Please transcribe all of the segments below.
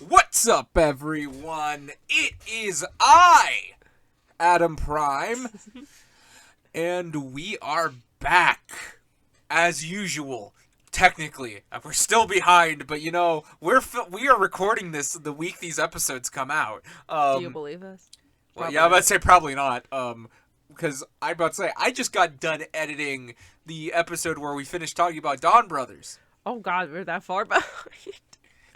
What's up, everyone? It is I, Adam Prime, and we are back, as usual. Technically, we're still behind, but we are recording this the week these episodes come out. Do you believe us? Well, yeah, I'm about to say probably not. Because I just got done editing the episode where we finished talking about Dawn Brothers. Oh God, we're that far behind.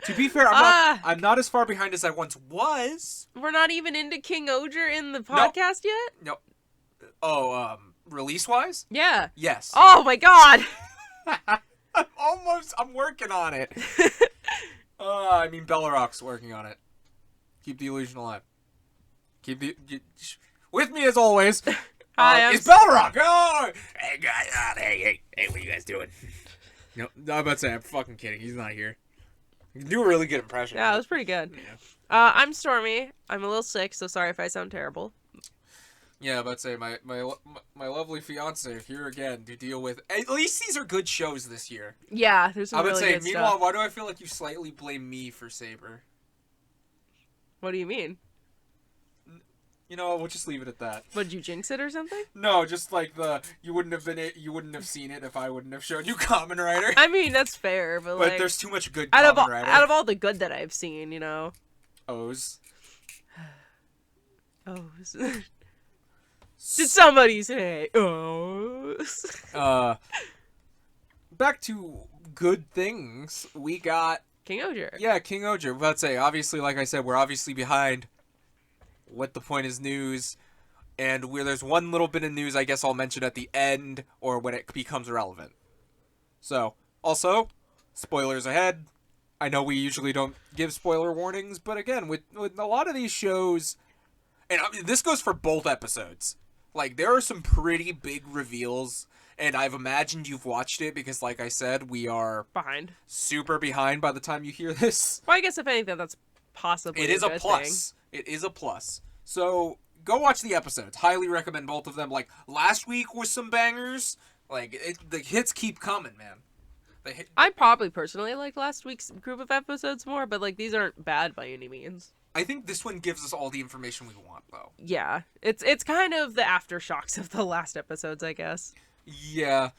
To be fair, I'm not as far behind as I once was. We're not even into King Oger in the podcast yet? No. Oh, release-wise? Yeah. Yes. Oh my God! I'm working on it. Bellaroc's working on it. Keep the illusion alive. With me as always. Hi, it's Ballarock. Oh, hey guys. Hey, what are you guys doing? No, I'm about to say I'm fucking kidding. He's not here. You can do a really good impression. Yeah, it was pretty good. Yeah. I'm Stormy. I'm a little sick, so sorry if I sound terrible. Yeah, I'm about to say my lovely fiance here again to deal with. At least these are good shows this year. Yeah, there's some really good meanwhile, stuff. why do I feel like you slightly blame me for Saber? What do you mean? You know, we'll just leave it at that. Would you jinx it or something? No, just like you wouldn't have seen it if I wouldn't have shown you Kamen Rider. I mean, that's fair, but like, there's too much good out Kamen Rider. of all the good that I've seen, you know. O's. O's. Did somebody say O's? Back to good things. We got King Oger. Yeah, King Oger. About to say, obviously, like I said, we're obviously behind. What the point is news, and there's one little bit of news I guess I'll mention at the end or when it becomes relevant. So, also, spoilers ahead. I know we usually don't give spoiler warnings, but again, with a lot of these shows, and this goes for both episodes, like there are some pretty big reveals, and I've imagined you've watched it because, like I said, we are behind, super behind by the time you hear this. Well, I guess if anything, that's possibly it is a a good plus. Thing. It is a plus. So go watch the episodes. Highly recommend both of them. Like last week was some bangers. Like the hits keep coming, man. I probably personally like last week's group of episodes more, but like these aren't bad by any means. I think this one gives us all the information we want, though. Yeah, it's kind of the aftershocks of the last episodes, I guess. Yeah.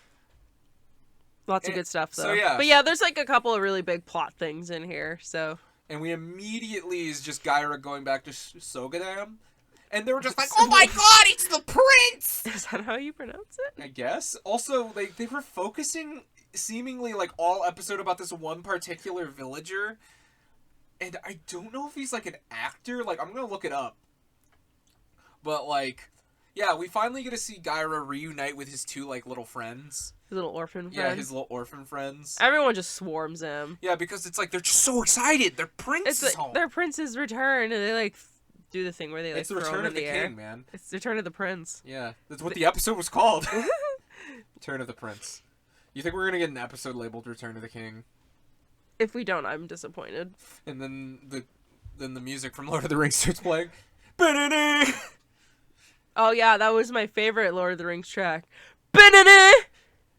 Lots of good stuff, though. So, yeah. But yeah, there's like a couple of really big plot things in here, so. And we immediately is just Gaira going back to Sogadam. And they were just like, oh my god, it's the prince! Is that how you pronounce it? I guess. Also, they were focusing seemingly like all episode about this one particular villager. And I don't know if he's like an actor. Like, I'm gonna look it up. But like, yeah, we finally get to see Gaira reunite with his two like little friends. His little orphan friends? Yeah, his little orphan friends. Everyone just swarms him. Yeah, because it's like they're just so excited. Their prince is home. Their prince's return, and they like do the thing where they like it's the throw return him of in the air. king, man. It's the return of the prince. Yeah, that's what the episode was called. Return of the Prince. You think we're gonna get an episode labeled Return of the King? If we don't, I'm disappointed. And then the music from Lord of the Rings starts playing. Oh yeah, that was my favorite Lord of the Rings track.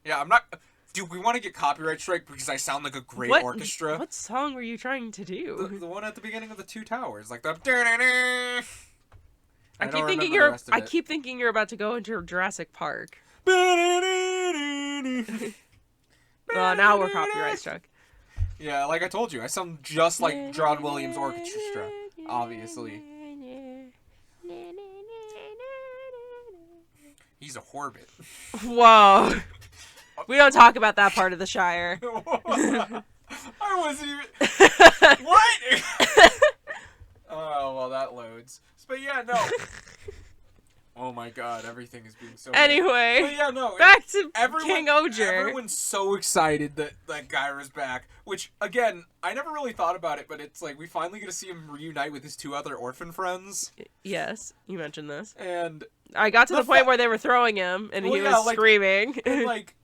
Yeah, I'm not. Dude, we want to get copyright strike because I sound like a great orchestra. What song were you trying to do? The one at the beginning of the Two Towers, like the. I keep thinking you're about to go into Jurassic Park. Now we're copyright struck. Yeah, like I told you, I sound just like John Williams' orchestra, obviously. He's a Horbit. Whoa. We don't talk about that part of the Shire. I wasn't even... What? Oh, well, that loads. But yeah, no. Oh my god, everything is being so... Anyway, but yeah, no, back to King Oger. Everyone's so excited that Gaira's back, which, again, I never really thought about it, but it's like we finally get to see him reunite with his two other orphan friends. Yes, you mentioned this. And... I got to the point where they were throwing him, and he was screaming. And, like,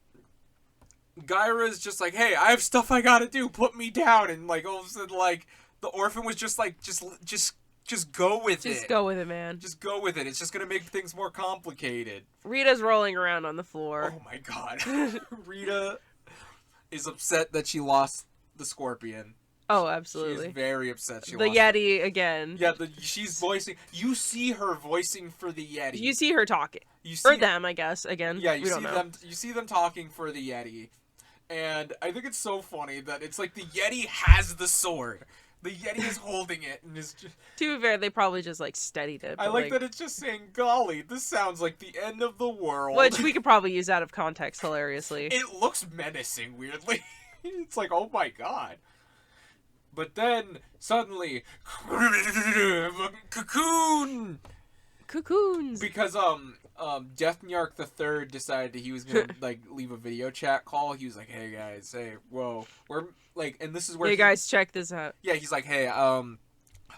Gaira's just like, hey, I have stuff I gotta do, put me down, and, like, all of a sudden, like, the orphan was just like, just go with it. Just go with it, man. Just go with it. It's just gonna make things more complicated. Rita's rolling around on the floor. Oh my god. Rita is upset that she lost the scorpion. Oh, She's absolutely. very upset. She The lost. Yeti again. Yeah, she's voicing. You see her voicing for the Yeti. You see her talking. You see Or them, I guess. Again, Yeah, we don't know. You see them talking for the Yeti, and I think it's so funny that it's like the Yeti has the sword. The Yeti is holding it and is just. To be fair, they probably just like steadied it. I like that it's just saying, "Golly, this sounds like the end of the world." Which we could probably use out of context hilariously. It looks menacing, weirdly. It's like, oh my god. But then suddenly, cocoon. Cocoons. Because Deathnark the Third decided that he was gonna like leave a video chat call. He was like, "Hey guys, hey, whoa, we're like," and this is where Hey guys, check this out. yeah, he's like, "Hey,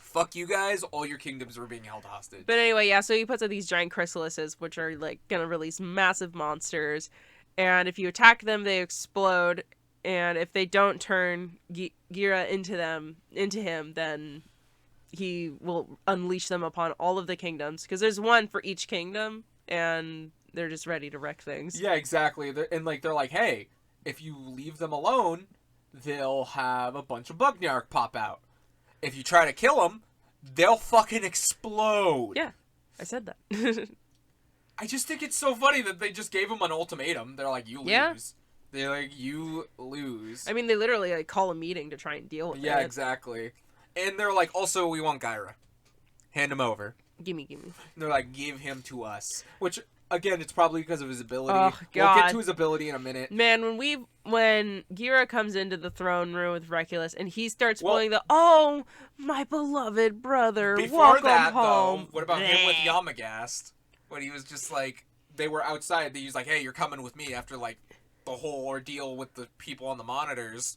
fuck you guys, all your kingdoms were being held hostage." But anyway, yeah, so he puts out these giant chrysalises, which are like gonna release massive monsters, and if you attack them, they explode, and if they don't turn Gira into him, then he will unleash them upon all of the kingdoms, because there's one for each kingdom, and they're just ready to wreck things. Yeah, exactly. They're like, "Hey, if you leave them alone, they'll have a bunch of Bugnark pop out. If you try to kill them, they'll fucking explode." Yeah, I said that. I just think it's so funny that they just gave him an ultimatum. They're like, "You lose." Yeah. They're like, "You lose." I mean, they literally like call a meeting to try and deal with it. Yeah, exactly. And they're like, "Also, we want Gyra. Hand him over." Gimme. And they're like, "Give him to us." Which, again, it's probably because of his ability. Oh, We'll get God. to his ability in a minute. Man, when Gira comes into the throne room with Reculus and he starts Well- pulling "Oh, my beloved brother, Before welcome that, home." though, what about him with Bleh. Yamagast? When he was just like, they were outside. He was like, "Hey, you're coming with me," after like the whole ordeal with the people on the monitors.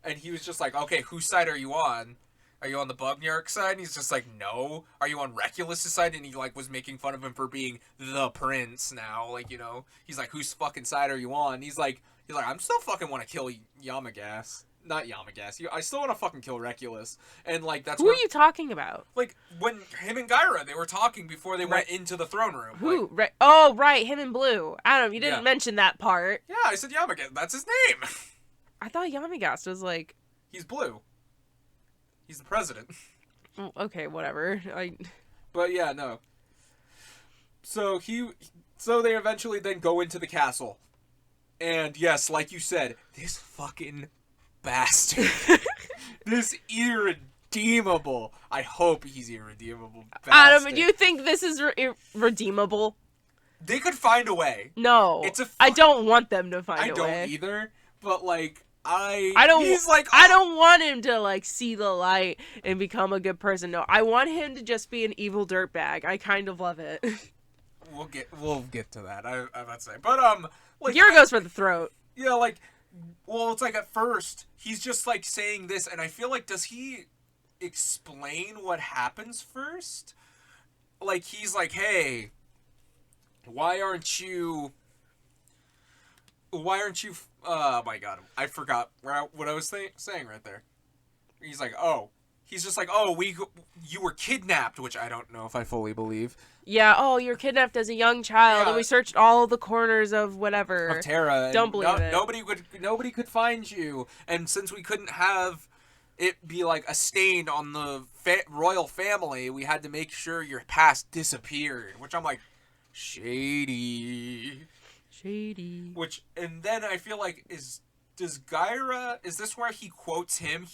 And he was just like, "Okay, whose side are you on? Are you on the Bugnark side?" And he's just like, "No." "Are you on Reculus' side?" And he like was making fun of him for being the prince now. Like, you know, he's like, "Whose fucking side are you on?" And he's like, "I'm still fucking want to kill Yamagast. Not Yamagast. I still want to fucking kill Reculus." And like, that's Who where, are you talking about? like, when him and Gyra, they were talking before they went Right. into the throne room. Who? Like, Oh, right, him in blue. Adam, you didn't Yeah. mention that part. yeah, I said Yamagast. That's his name. I thought Yamagast was like, He's blue. He's the president. oh, okay, whatever. But yeah, no. So they eventually then go into the castle. And yes, like you said, this fucking bastard. This irredeemable. I hope he's irredeemable bastard. Adam, do you think this is redeemable? They could find a way. No. It's a I don't want them to find I a don't way. either, but like I don't. He's like, I don't want him to like see the light and become a good person. No, I want him to just be an evil dirtbag. I kind of love it. We'll get to that. I'm about to say, but like Gira goes for the throat. yeah, like, well, it's like at first he's just like saying this, and I feel like, does he explain what happens first? Like, he's like, "Hey, why aren't you? Oh my god, I forgot what I was saying right there." He's like, "Oh." He's just like, "Oh, you were kidnapped," which I don't know if I fully believe. Yeah. Oh, you're kidnapped as a young child, Yeah. and we searched all the corners of whatever. Of Terra. And Don't believe it. Nobody could find you, and since we couldn't have it be like a stain on the royal family, we had to make sure your past disappeared. Which I'm like, shady. Which, and then I feel like, is this where he quotes him?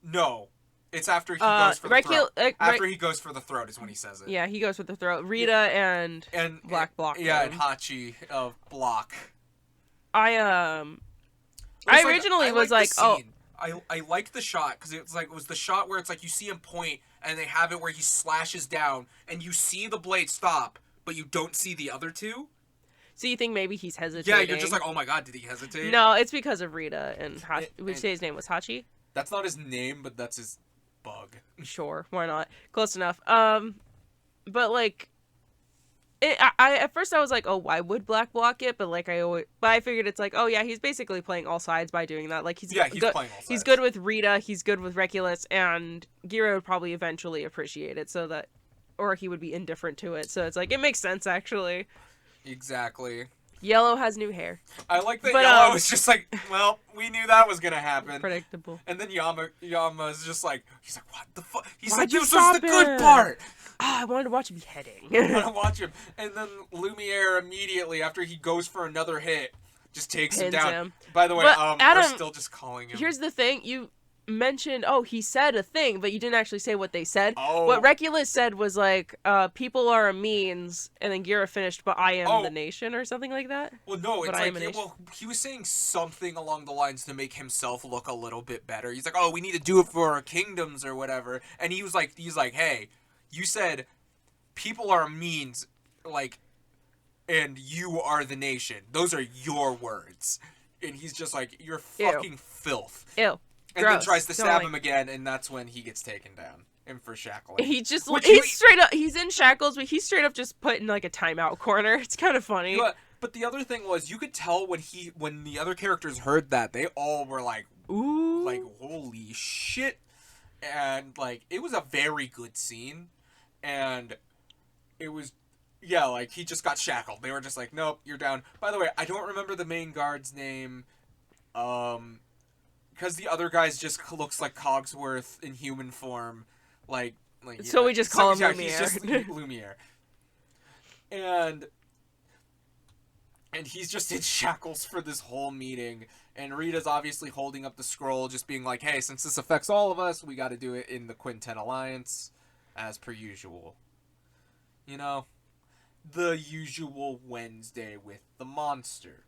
No. It's after he goes for the throat. After he goes for the throat is when he says it. Yeah, he goes with the throat. Rita and Black Block. Yeah, and Hachi of Block. I originally was like, oh. I like the shot because it was the shot where it's like you see him point and they have it where he slashes down and you see the blade stop, but you don't see the other two. So you think maybe he's hesitating? Yeah, you're just like, oh my god, did he hesitate? No, it's because of Rita and Hachi. Would you say his name was Hachi? That's not his name, but that's his bug. Sure, why not? Close enough. But like, at first I was like, oh, why would Black block it? But like I figured it's like, oh yeah, he's basically playing all sides by doing that. Like he's playing all sides. He's good with Rita, he's good with Reculus, and Gira would probably eventually appreciate it, or he would be indifferent to it. So it's like it makes sense actually. Exactly. Yellow has new hair. I like that But, Yellow was just like, well, we knew that was gonna happen. Predictable. And then Yama's just like, he's like, what the fuck? He's Why'd like, you this was the stop good him? part. I wanted to watch beheading. I want to watch him. And then Lumiere immediately, after he goes for another hit, just takes him Pins down. him. By the way, But, we're Adam, still just calling him. Here's the thing. You mentioned, he said a thing, but you didn't actually say what they said. Oh. What Reculus said was like, people are a means, and then Gira finished, but I am the nation, or something like that. Well, no, it's but like, he was saying something along the lines to make himself look a little bit better. He's like, oh, we need to do it for our kingdoms or whatever. And he's like, hey, you said people are a means, like, and you are the nation. Those are your words. And he's just like, you're fucking filth. Ew. And Gross. then tries to Don't stab like- him again, and that's when he gets taken down. And for shackling. He just, Which he's straight up, he's in shackles, but he's straight up just put in like a timeout corner. It's kind of funny. But the other thing was, you could tell when the other characters heard that, they all were like, ooh. Like, holy shit. And, like, it was a very good scene. And it was, yeah, like, he just got shackled. They were just like, nope, you're down. By the way, I don't remember the main guard's name. Because the other guy's just looks like Cogsworth in human form. So we just call him yeah, Lumiere. He's just Lumiere. And he's just in shackles for this whole meeting. And Rita's obviously holding up the scroll, just being like, hey, since this affects all of us, we got to do it in the Quinten Alliance, as per usual. You know, the usual Wednesday with the monster.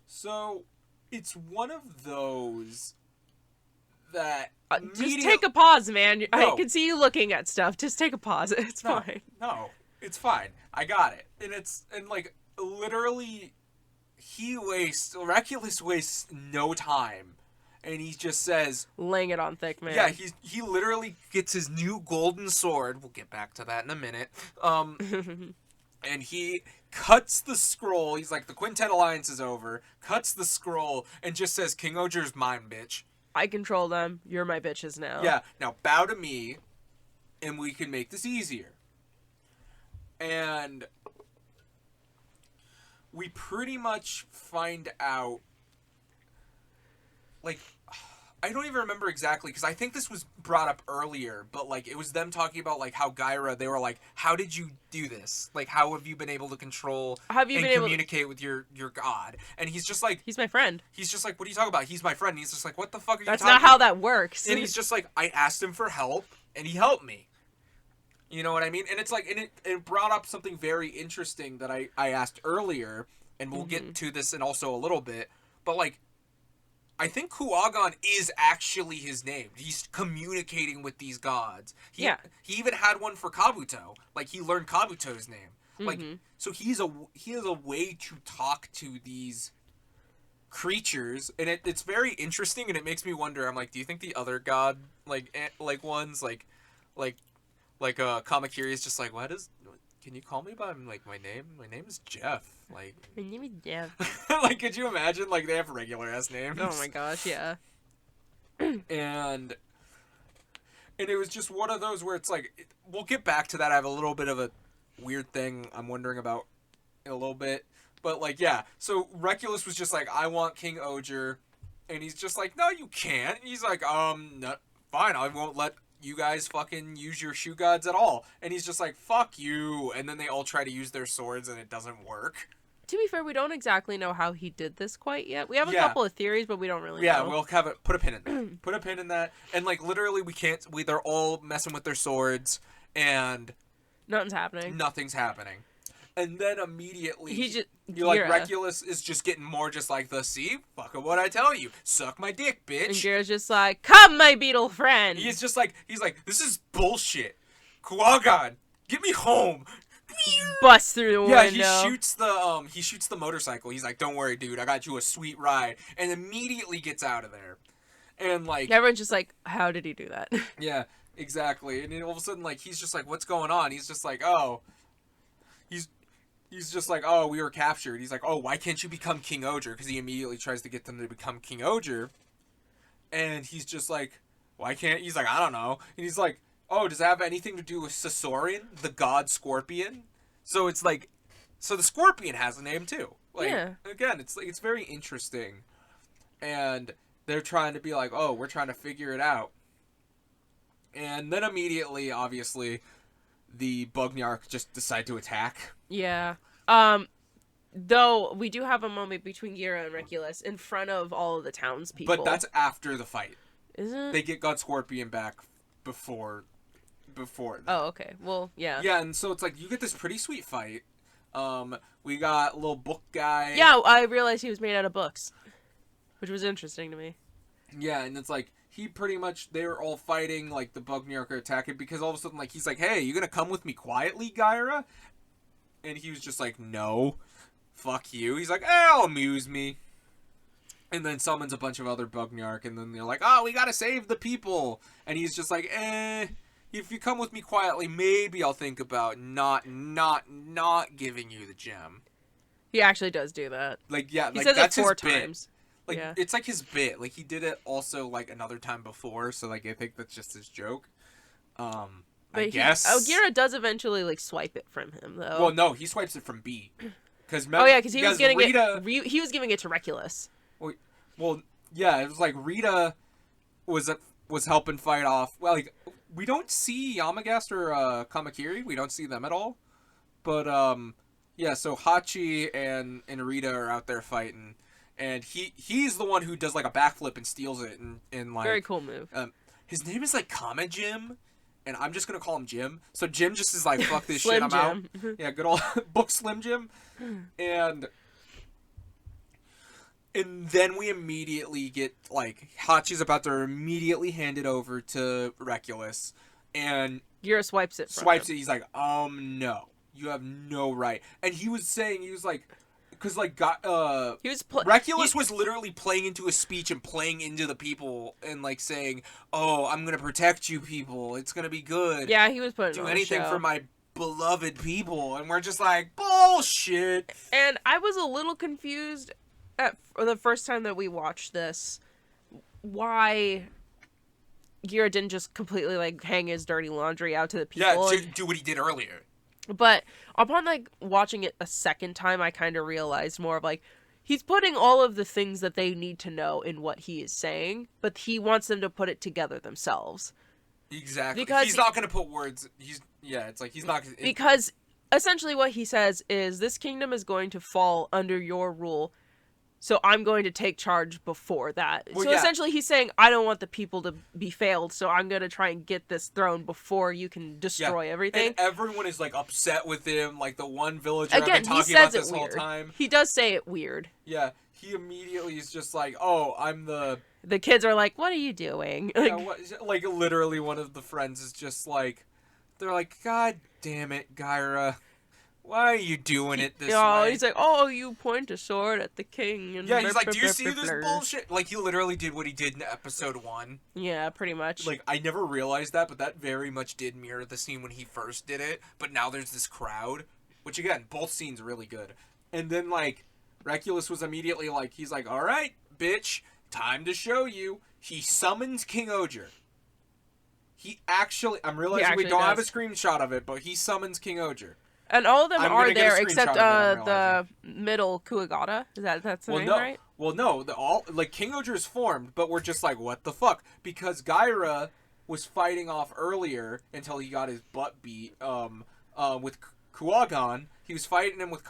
So, it's one of those that... Just take a pause, man. No. I can see you looking at stuff. Just take a pause. It's fine. No, it's fine. I got it. And like, literally, Reculus wastes no time. And he just says... Laying it on thick, man. Yeah, he literally gets his new golden sword. We'll get back to that in a minute. And he cuts the scroll. He's like, the Quintet Alliance is over. Cuts the scroll and just says, King Oger's mine, bitch. I control them. You're my bitches now. Yeah, now bow to me, and we can make this easier. And we pretty much find out, like, I don't even remember exactly, because I think this was brought up earlier, but, like, it was them talking about, like, how Gyra, they were like, how did you do this? Like, how have you been able to control and communicate with your god? And he's just like... He's my friend. He's just like, what are you talking about? He's my friend. And he's just like, what the fuck are you That's talking about? not how that works. And he's just like, I asked him for help, and he helped me. You know what I mean? And it's like, and it brought up something very interesting that I asked earlier, and we'll get to this in also a little bit, but, like, I think Kuagon is actually his name. He's communicating with these gods. He even had one for Kabuto. Like, he learned Kabuto's name. Like, so he has a way to talk to these creatures, and it's very interesting, and it makes me wonder. I'm like, do you think the other god like ones like Kamakiri is just like, can you call me by like my name? My name is Jeff. Like, my name is Jeff. Like, could you imagine? Like, they have regular ass names. Oh my gosh, yeah. And it was just one of those where it's like, we'll get back to that. I have a little bit of a weird thing I'm wondering about in a little bit. But, like, yeah. So, Reculus was just like, I want King Oger. And he's just like, no, you can't. And he's like, no, fine, I won't let you guys fucking use your shoe gods at all. And he's just like, fuck you. And then they all try to use their swords, and it doesn't work. To be fair, we don't exactly know how he did this quite yet. We have a couple of theories, but we don't really know. Yeah, we'll have it. Put a pin in that. Put a pin in that. And, like, literally, they're all messing with their swords, and nothing's happening. Nothing's happening. And then immediately, you're like, Reculus is just getting more just like see, fuck what I tell you. Suck my dick, bitch. And Gira's just like, come, my beetle friend. He's like, this is bullshit. Kuagon, get me home. Bust through the window. Yeah, he shoots the motorcycle. He's like, don't worry, dude, I got you a sweet ride. And immediately gets out of there. And, like, everyone's just like, how did he do that? Yeah, exactly. And then all of a sudden, like, he's just like, what's going on? He's just like, oh. He's just like, oh, we were captured. He's like, oh, why can't you become King Oger? Because he immediately tries to get them to become King Oger. And he's just like, why can't... He's like, I don't know. And he's like, oh, does that have anything to do with Sasorian, the god scorpion? So it's like, So the Scorpion has a name too. Like, Yeah. again, it's very interesting. And they're trying to be like, oh, we're trying to figure it out. And then immediately, obviously, the Bugnark just decide to attack. Yeah. Though we do have a moment between Gira and Regulus in front of all of the townspeople. But that's after the fight. Is it? They get God Scorpion back before that. Oh, okay. Well, yeah. Yeah, and so it's like you get this pretty sweet fight. We got a little book guy. Yeah, I realized he was made out of books, which was interesting to me. Yeah, and it's like he pretty much they were all fighting, like the Bugnark are attacking because all of a sudden like he's like, "Hey, you gonna come with me quietly, Gyra?" And he was just like, "No, fuck you." He's like, "I'll amuse me." And then summons a bunch of other Bugnark, and then they're like, "Oh, we gotta save the people." And he's just like, if you come with me quietly, maybe I'll think about not giving you the gem." He actually does do that. Like, yeah, He like says that's it 4 his bit. times. Like, Yeah. it's like his bit. Like, he did it also, like, another time before, so, like, I think that's just his joke. I guess. Gira does eventually, like, swipe it from him, though. Well, no, he swipes it from B. Cause oh, yeah, because he was getting Rita, he was giving it to Regulus. Well, yeah, it was like Rita was helping fight off. Well, like, we don't see Yamagast or Kamakiri. We don't see them at all. But, yeah, so Hachi and Rita are out there fighting. And he's the one who does, like, a backflip and steals it. And like, Very cool move. His name is, like, Kama Jim. And I'm just going to call him Jim. So Jim just is like, fuck this shit, Slim I'm Jim. out. Yeah, good old book Slim Jim. And then we immediately get, like, Hachi's about to immediately hand it over to Regulus. And Gira swipes it. He's like, no. You have no right. And he was saying, he was like, because, like, Regulus was literally playing into a speech and playing into the people and, like, saying, oh, I'm going to protect you people. It's going to be good. Yeah, he was putting do on anything a show. for my beloved people. And we're just like, bullshit. And I was a little confused for the first time that we watched this, why Gira didn't just completely, like, hang his dirty laundry out to the people. Yeah, do what he did earlier. But upon, like, watching it a second time, I kind of realized more of, like, he's putting all of the things that they need to know in what he is saying, but he wants them to put it together themselves. Exactly. Because he's not going to put words... it's like, he's not... Because essentially what he says is, this kingdom is going to fall under your rule, so I'm going to take charge before that. Well, so yeah. essentially he's saying, I don't want the people to be failed, so I'm going to try and get this throne before you can destroy everything. And everyone is, like, upset with him. Like, the one villager I've Again, been he talking about says this it whole weird. time. He does say it weird. Yeah, he immediately is just like, oh, I'm the... The kids are like, what are you doing? Like, literally one of the friends is just like... They're like, God damn it, Gyra. Why are you doing it this way? He's like, oh, you point a sword at the king. And yeah, he's like, do you see this bullshit? Like, he literally did what he did in episode 1. Yeah, pretty much. Like, I never realized that, but that very much did mirror the scene when he first did it. But now there's this crowd, which, again, both scenes really good. And then, like, Regulus was immediately like, he's like, all right, bitch, time to show you. He summons King Oger. He actually, I'm realizing we don't have a screenshot of it, but he summons King Oger. And all of them are there except of the middle Kuwagata. That's the name, right? Well, no, King Oger is formed, but we're just like, what the fuck? Because Gyra was fighting off earlier until he got his butt beat. With Kuwagan, he was fighting him with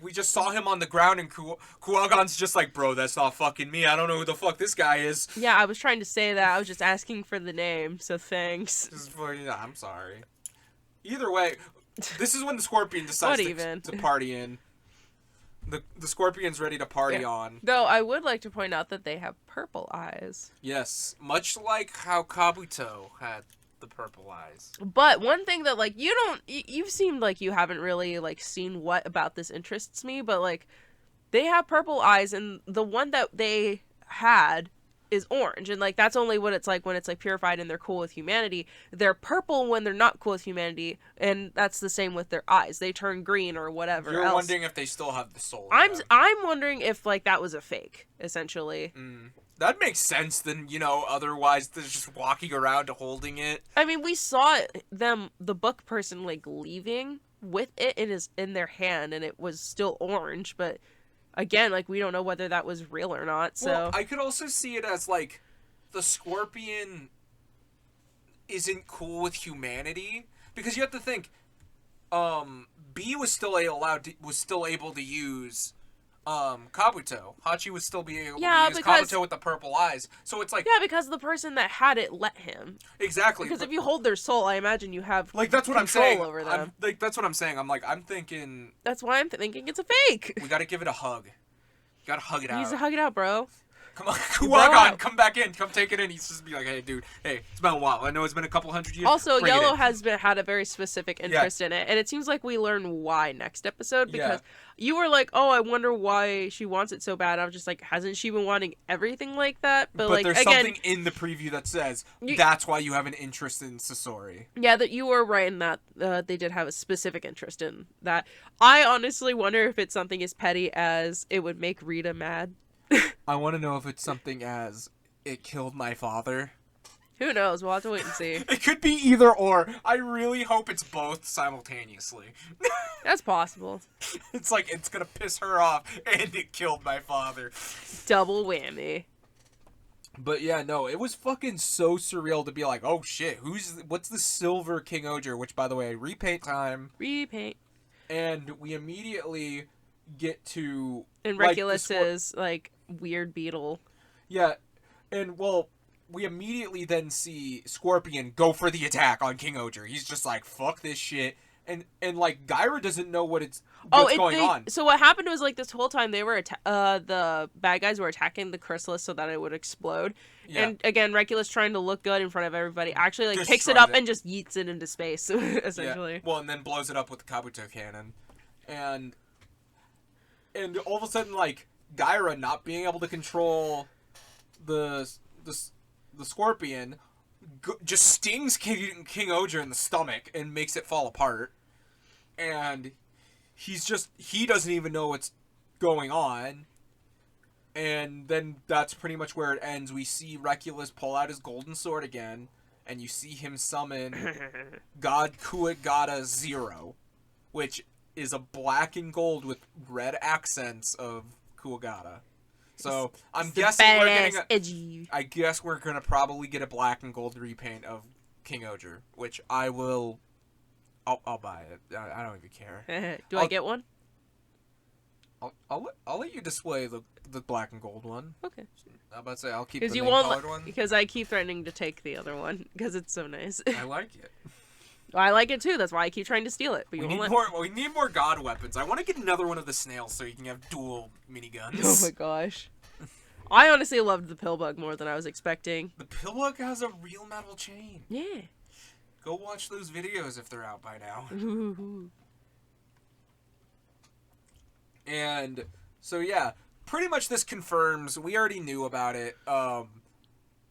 we just saw him on the ground, and Kuwagan's just like, bro, that's not fucking me. I don't know who the fuck this guy is. Yeah, I was trying to say that. I was just asking for the name, so thanks. I'm sorry. Either way, this is when the Scorpion decides to party in. The Scorpion's ready to party on. Though I would like to point out that they have purple eyes. Yes, much like how Kabuto had the purple eyes. But one thing that, like, you've seemed like you haven't really, like, seen what about this interests me, but, like, they have purple eyes, and the one that they had is orange, and, like, that's only what it's like when it's, like, purified and they're cool with humanity. They're purple when they're not cool with humanity, and that's the same with their eyes. They turn green or whatever. You're wondering if they still have the soul. I'm wondering if, like, that was a fake, essentially. That makes sense than, otherwise they're just walking around holding it. I mean, we saw the book person, like, leaving with it in their hand, and it was still orange, but again, like, we don't know whether that was real or not, so... Well, I could also see it as, like, the Scorpion isn't cool with humanity, because you have to think, B was still able to use Kabuto. Hachi was still being able to use Kabuto with the purple eyes. So it's like... Yeah, because the person that had it let him. Exactly. Because if you hold their soul, I imagine you have like, that's what I'm saying. over them. That's what I'm saying. I'm thinking... That's why I'm thinking it's a fake. We gotta give it a hug. You gotta hug it out. He needs to hug it out, bro. Come on, Kuwagon, come back in. Come take it in. He's just be like, hey, dude, it's been a while. I know it's been a couple hundred years. Also, Yellow has had a very specific interest in it, and it seems like we learn why next episode, because you were like, oh, I wonder why she wants it so bad. I was just like, hasn't she been wanting everything like that? But like, there's again, something in the preview that says that's why you have an interest in Sasori. Yeah, that you were right in that they did have a specific interest in that. I honestly wonder if it's something as petty as it would make Rita mad. I want to know if it's something as it killed my father. Who knows? We'll have to wait and see. It could be either or. I really hope it's both simultaneously. That's possible. It's like it's gonna piss her off and it killed my father. Double whammy. But yeah, no, it was fucking so surreal to be like, oh shit, what's the Silver King Oger? Which, by the way, repaint time. Repaint. And we immediately get to... And Regulus's, like, weird beetle. Yeah, and, well, we immediately then see Scorpion go for the attack on King Oger. He's just like, fuck this shit. And like, Gyra doesn't know what's going on. So what happened was, like, this whole time they were, the bad guys were attacking the chrysalis so that it would explode. Yeah. And, again, Regulus, trying to look good in front of everybody, actually, like, picks it up and just yeets it into space, essentially. Yeah. Well, and then blows it up with the Kabuto cannon. And all of a sudden, like, Gyra not being able to control the Scorpion just stings King Oger in the stomach and makes it fall apart. And he doesn't even know what's going on. And then that's pretty much where it ends. We see Regulus pull out his golden sword again, and you see him summon God Kuwagata 0, which is a black and gold with red accents of Kuwagata. So I'm guessing I guess we're gonna probably get a black and gold repaint of King Oger, which I'll buy it. I don't even care. I get one? I'll let you display the black and gold one. Okay. I'm about to say I'll keep the colored one. Because I keep threatening to take the other one because it's so nice. I like it. I like it too. That's why I keep trying to steal it. But we need more god weapons. I want to get another one of the snails so you can have dual miniguns. Oh my gosh. I honestly loved the Pillbug more than I was expecting. The Pillbug has a real metal chain. Yeah. Go watch those videos if they're out by now. And so yeah, pretty much this confirms, we already knew about it.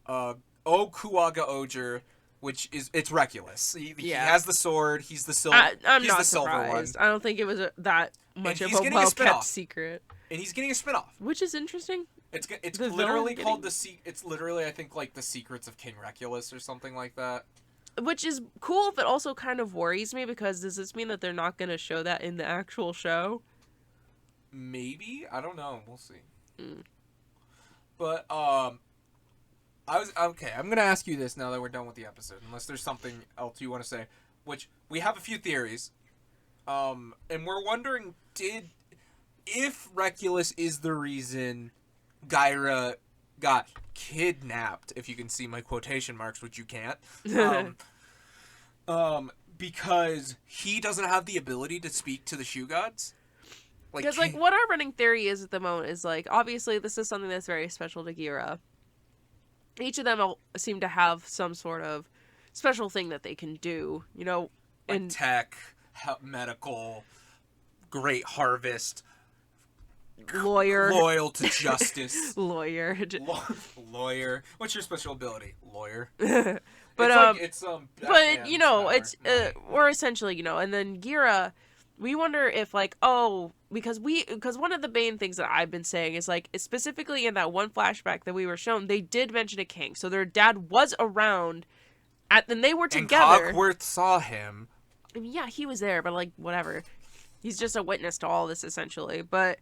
Kuwaga Oger, which it's Regulus. He has the sword. He's the silver. I'm he's not the silver surprised. one. I don't think it was that much of a well-kept secret. And he's getting a spinoff, which is interesting. It's literally called It's literally, I think, like the Secrets of King Regulus or something like that. Which is cool, but also kind of worries me, because does this mean that they're not going to show that in the actual show? Maybe, I don't know. We'll see. But I'm gonna ask you this now that we're done with the episode, unless there's something else you want to say. Which we have a few theories, and we're wondering if Regulus is the reason Gyra got kidnapped, if you can see my quotation marks, which you can't, because he doesn't have the ability to speak to the Shoe Gods. Because, like, what our running theory is at the moment is, like, obviously this is something that's very special to Gyra. Each of them all seem to have some sort of special thing that they can do, you know. Like tech, medical, great harvest, lawyer, loyal to justice, lawyer. What's your special ability? Lawyer. But Batman you know, power. it's we're essentially, you know, and then Gyra. We wonder if, like, because one of the main things that I've been saying is, like, specifically in that one flashback that we were shown, they did mention a king. So their dad was around, and they were together. And Cogworth saw him. I mean, yeah, he was there, but like whatever. He's just a witness to all this essentially. But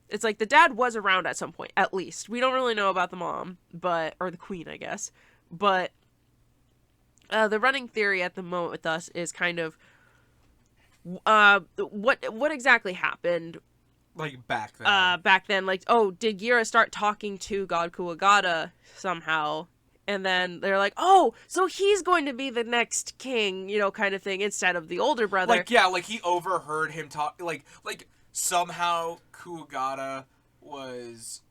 it's like the dad was around at some point, at least. We don't really know about the mom, or the queen, I guess. But the running theory at the moment with us is kind of what exactly happened. Like back then. Back then, like, oh, did Gira start talking to God Kuwagata somehow? And then they're like, oh, so he's going to be the next king, kind of thing, instead of the older brother. Like, yeah, like he overheard him talk, like somehow Kuwagata was,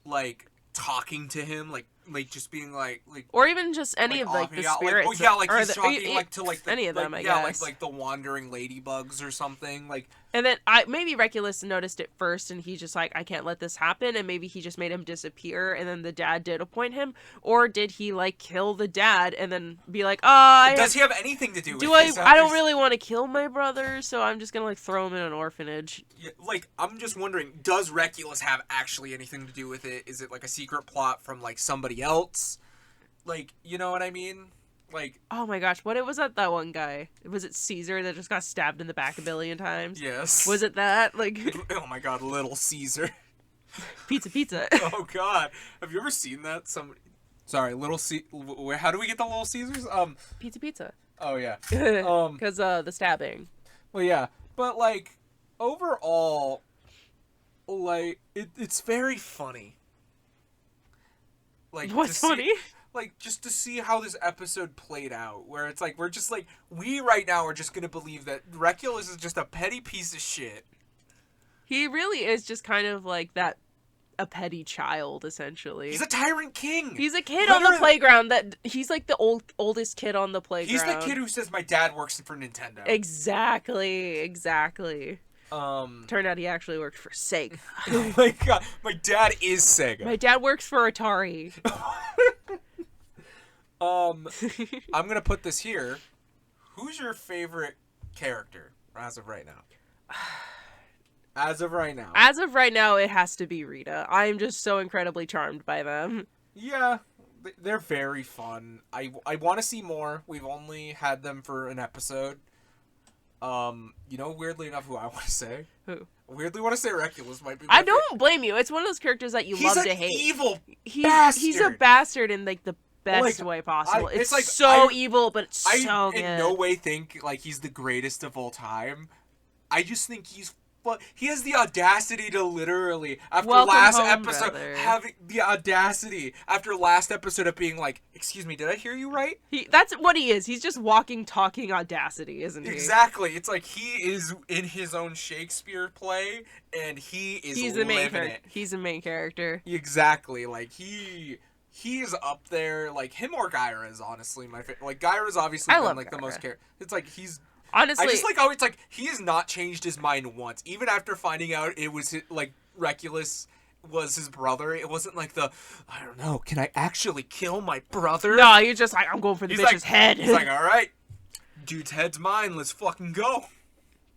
like, talking to him, like just being like, or even just any of like the spirits. Like, oh yeah, like he's talking like to like the, any of them, like, I guess. like the wandering ladybugs or something, like. And then maybe Reculus noticed it first, and he's just like, I can't let this happen, and maybe he just made him disappear, and then the dad did appoint him, or did he like kill the dad and then be like, does he have anything to do with this? I don't really want to kill my brother, so I'm just gonna like throw him in an orphanage. Yeah, like, I'm just wondering, does Reculus have actually anything to do with it? Is it like a secret plot from like somebody else? Like, you know what I mean? Like, oh my gosh, what was that one guy? Was it Caesar that just got stabbed in the back a billion times? Yes. Was it that? Like, oh my god, Little Caesar. Pizza. Oh god, have you ever seen that? Sorry, Little how do we get the Little Caesars? Pizza. Oh yeah. Because the stabbing. Well, yeah, but like overall, like it's very funny. Like, what's funny? Like, just to see how this episode played out, where it's like, we're just like, we right now are just gonna believe that Reculus is just a petty piece of shit. He really is just kind of like a petty child, essentially. He's a tyrant king! He's a kid on the playground he's like the oldest kid on the playground. He's the kid who says, my dad works for Nintendo. Exactly. Turned out he actually worked for Sega. Oh my god, my dad is Sega. My dad works for Atari. I'm gonna put this here. Who's your favorite character as of right now? As of right now, it has to be Rita. I'm just so incredibly charmed by them. Yeah, they're very fun. I want to see more. We've only had them for an episode. Weirdly enough, who I want to say? Who? Weirdly want to say Reculus might be I don't blame you. It's one of those characters that you love to hate. He's an evil bastard. He's a bastard in like the best way possible. It's like so evil, but it's so good. I in no way think like he's the greatest of all time. I just think he has the audacity to literally, after last episode, having the audacity after last episode of being like, excuse me, did I hear you right? That's what he is. He's just walking, talking audacity, isn't he? Exactly. It's like he is in his own Shakespeare play, and he's the main character. He's the main character. Exactly. Like, he's up there. Like, him or Gyra is honestly my favorite. Like, Gyra's obviously been, like, Gyra. The most character. It's like, he's... Honestly, I just like how it's like he has not changed his mind once, even after finding out it was like Reculus was his brother. It wasn't like I don't know, can I actually kill my brother? No, you're just like, I'm going for the bitch's head. He's like, all right, dude's head's mine. Let's fucking go.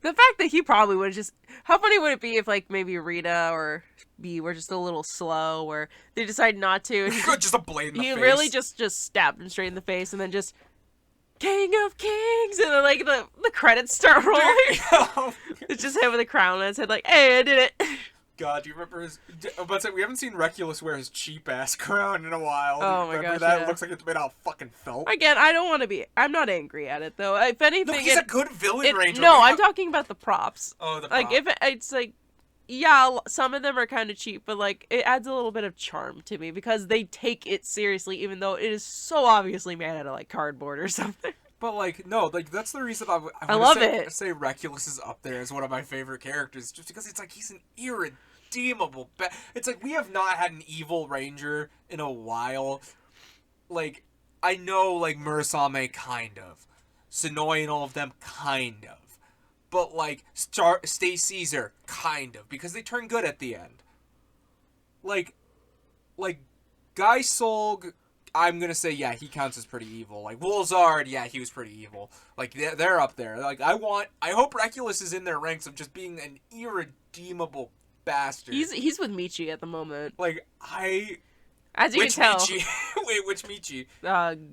The fact that he probably would just, how funny would it be if like maybe Rita or B were just a little slow, or they decide not to? And just a blade in the face. He really just stabbed him straight in the face, and then just. King of Kings, and then like the credits start rolling. It's just him with a crown on his head, like, hey, I did it. God, do you remember we haven't seen Reculus wear his cheap ass crown in a while. Oh my gosh, that? Yeah. It looks like it's made out of fucking felt. Again, I'm not angry at it though. If anything, he's a good villain ranger. No, I'm talking about the props. Oh, the props. Like if it's like. Yeah, some of them are kind of cheap, but like it adds a little bit of charm to me because they take it seriously, even though it is so obviously made out of like cardboard or something. But like no, like that's the reason I love it. I say Reculus is up there as one of my favorite characters, just because it's like he's an irredeemable. It's like we have not had an evil ranger in a while. Like I know, like Murasame kind of, Sonoy and all of them kind of. But, like, Stay Caesar, kind of, because they turn good at the end. Like, Guy Solg, I'm gonna say, yeah, he counts as pretty evil. Like, Wolzard, yeah, he was pretty evil. Like, they're up there. Like, I hope Reculus is in their ranks of just being an irredeemable bastard. He's with Michi at the moment. Like, As you can tell. Michi? Wait, which Michi?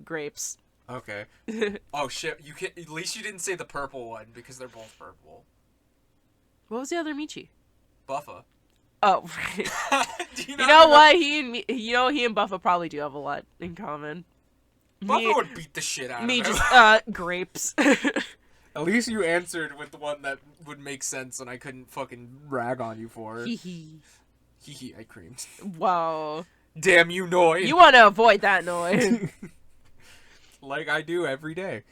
Grapes. Okay. Oh shit! You can. At least you didn't say the purple one because they're both purple. What was the other Michi? Buffa. Oh, right. Do You know what? He and Buffa probably do have a lot in common. Buffa would beat the shit out of him. Just grapes. At least you answered with the one that would make sense, and I couldn't fucking rag on you for. Hee hee. Hee hee, I creamed. Whoa. Damn you, Noid. You want to avoid that noise. Like I do every day.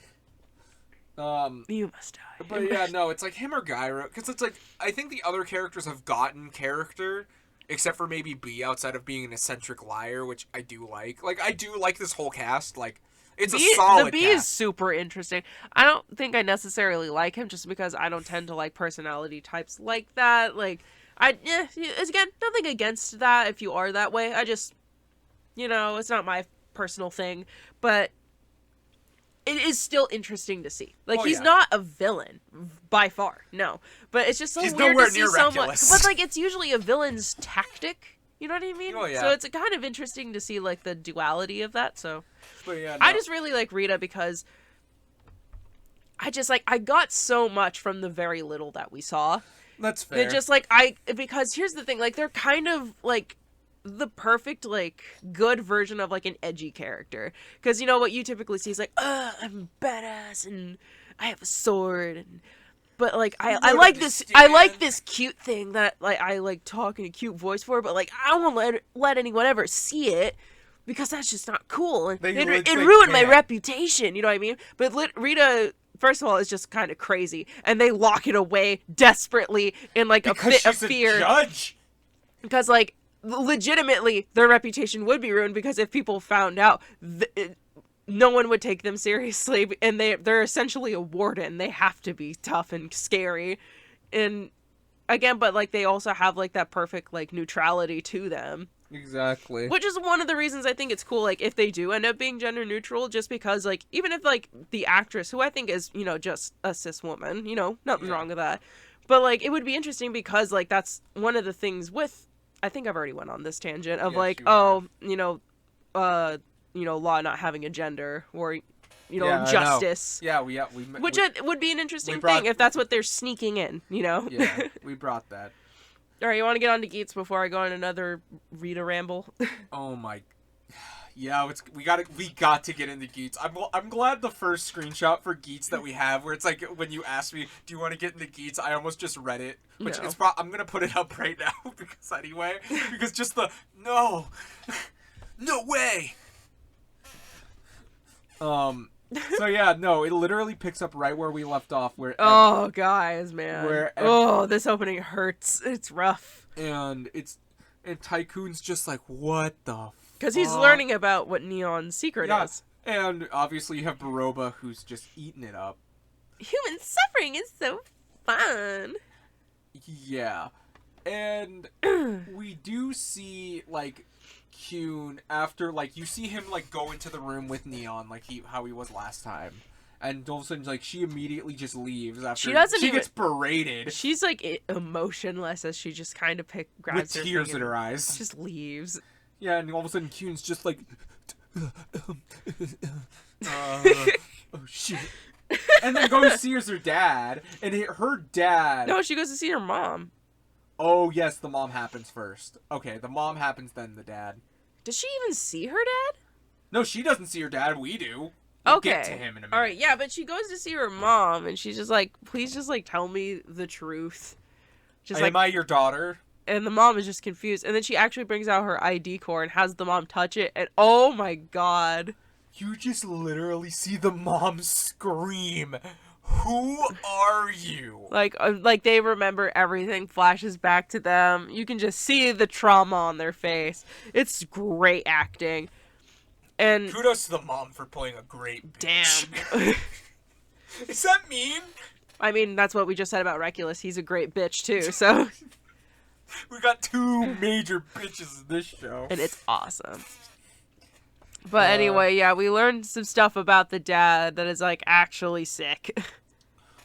You must die. But yeah, no, it's like him or Gyro, because it's like, I think the other characters have gotten character, except for maybe B, outside of being an eccentric liar, which I do like. Like, I do like this whole cast, like, it's a solid The B cast. is super interesting. I don't think I necessarily like him just because I don't tend to like personality types like that. Like, it's again, nothing against that if you are that way. I just, it's not my personal thing, but it is still interesting to see. Like, he's not a villain by far, no. But it's just so he's weird nowhere to see near someone. Reculus. But like, it's usually a villain's tactic. You know what I mean? Oh, yeah. So it's kind of interesting to see like the duality of that. So But yeah, no. I just really like Rita because I got so much from the very little that we saw. That's fair. They're just because here's the thing, like they're kind of like the perfect like good version of like an edgy character, because what you typically see is like, I'm badass and I have a sword, but like I like this cute thing that like I like talk in a cute voice for, but like I won't let anyone ever see it because that's just not cool, and it ruined my reputation, you know what I mean? But Rita, first of all, is just kind of crazy, and they lock it away desperately in like because a fit of she's fear. A judge. Because like legitimately, their reputation would be ruined because if people found out, no one would take them seriously, and they're essentially a warden. They have to be tough and scary, and again, but like they also have like that perfect like neutrality to them. Exactly. Which is one of the reasons I think it's cool, like, if they do end up being gender neutral, just because, like, even if, like, the actress, who I think is, just a cis woman, nothing wrong with that, but, like, it would be interesting because, like, that's one of the things with, I think I've already went on this tangent of, like, law not having a gender, or, justice. Yeah, which would be an interesting thing if that's what they're sneaking in, Yeah, we brought that. All right, you want to get on to Geats before I go on another Rita ramble? Oh my, yeah, we got to get into Geats. I'm glad the first screenshot for Geats that we have, where it's like when you asked me, do you want to get into Geats? I almost just read it, which I'm gonna put it up right now because just the no way. So yeah, no, it literally picks up right where we left off. Guys, man. This opening hurts. It's rough. And Tycoon's just like, what the? Because he's learning about what Neon's secret is. And obviously you have Baroba, who's just eating it up. Human suffering is so fun. Yeah, and we do see like Kyun after, like, you see him like go into the room with Neon like how he was last time, and all of a sudden like she immediately just leaves after she gets berated. She's like emotionless as she just kind of grabs with her tears in her eyes, just leaves. Yeah, and all of a sudden Kyun's just like oh shit. And then goes sees her dad, and her dad. No, she goes to see her mom. Oh yes, the mom happens first. Okay, the mom happens, then the dad. Does she even see her dad? No, she doesn't see her dad. We do. We'll get to him in a minute. All right, yeah, but she goes to see her mom, and she's just like, please just like tell me the truth. Just Am I your daughter? And the mom is just confused, and then she actually brings out her ID cord and has the mom touch it, and oh my god. You just literally see the mom scream. Who are you? Like they remember everything, flashes back to them. You can just see the trauma on their face. It's great acting. And kudos to the mom for playing a great bitch. Damn. Is that mean? I mean, that's what we just said about Reculus. He's a great bitch too, so we got two major bitches in this show. And it's awesome. But anyway, yeah, we learned some stuff about the dad that is, like, actually sick.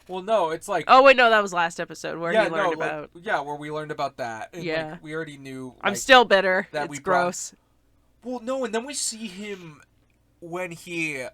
Well, no, it's like... Oh, wait, no, that was last episode where he learned about... where we learned about that. And, like, we already knew... Like, I'm still bitter. That it's gross. Well, no, and then we see him when he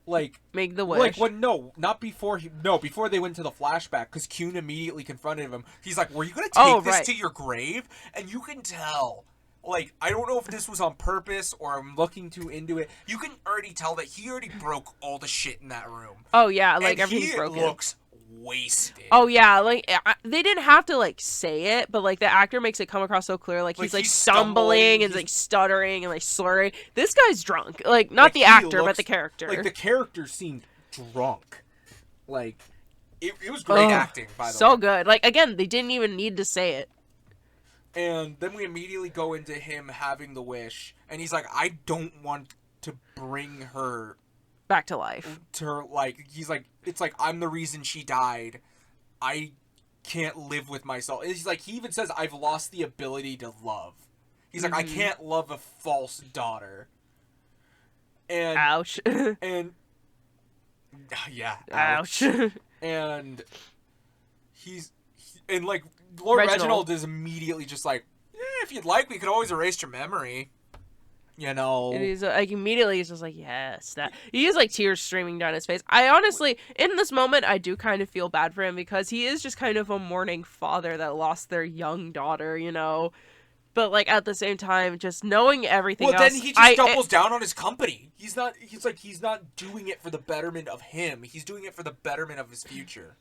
like make the wish. Like, when not before before they went to the flashback, because Kyun immediately confronted him. He's like, "Were you gonna take this to your grave?" And you can tell, like, I don't know if this was on purpose or I'm looking too into it. You can already tell that he already broke all the shit in that room. Oh yeah, like and everything's broken. He looks wasted. Oh yeah, like they didn't have to like say it, but like the actor makes it come across so clear. Like he's like stumbling and like stuttering and like slurring. This guy's drunk. Like not the actor, but the character. Like the character seemed drunk. Like it was great acting, by the way. So good. Like again, they didn't even need to say it. And then we immediately go into him having the wish, and he's like, "I don't want to bring her back to life." To her, like, he's like, it's like, I'm the reason she died. I can't live with myself. And he's like, he even says, I've lost the ability to love. He's like, I can't love a false daughter. And ouch. And yeah, ouch. And and like Lord Reginald is immediately just like, if you'd like, we could always erase your memory. You know, and he's like immediately he's just like, yes, that he is like tears streaming down his face. I honestly, in this moment, I do kind of feel bad for him because he is just kind of a mourning father that lost their young daughter, you know. But like at the same time, just knowing everything else, then he just doubles down on his company. He's not doing it for the betterment of him. He's doing it for the betterment of his future.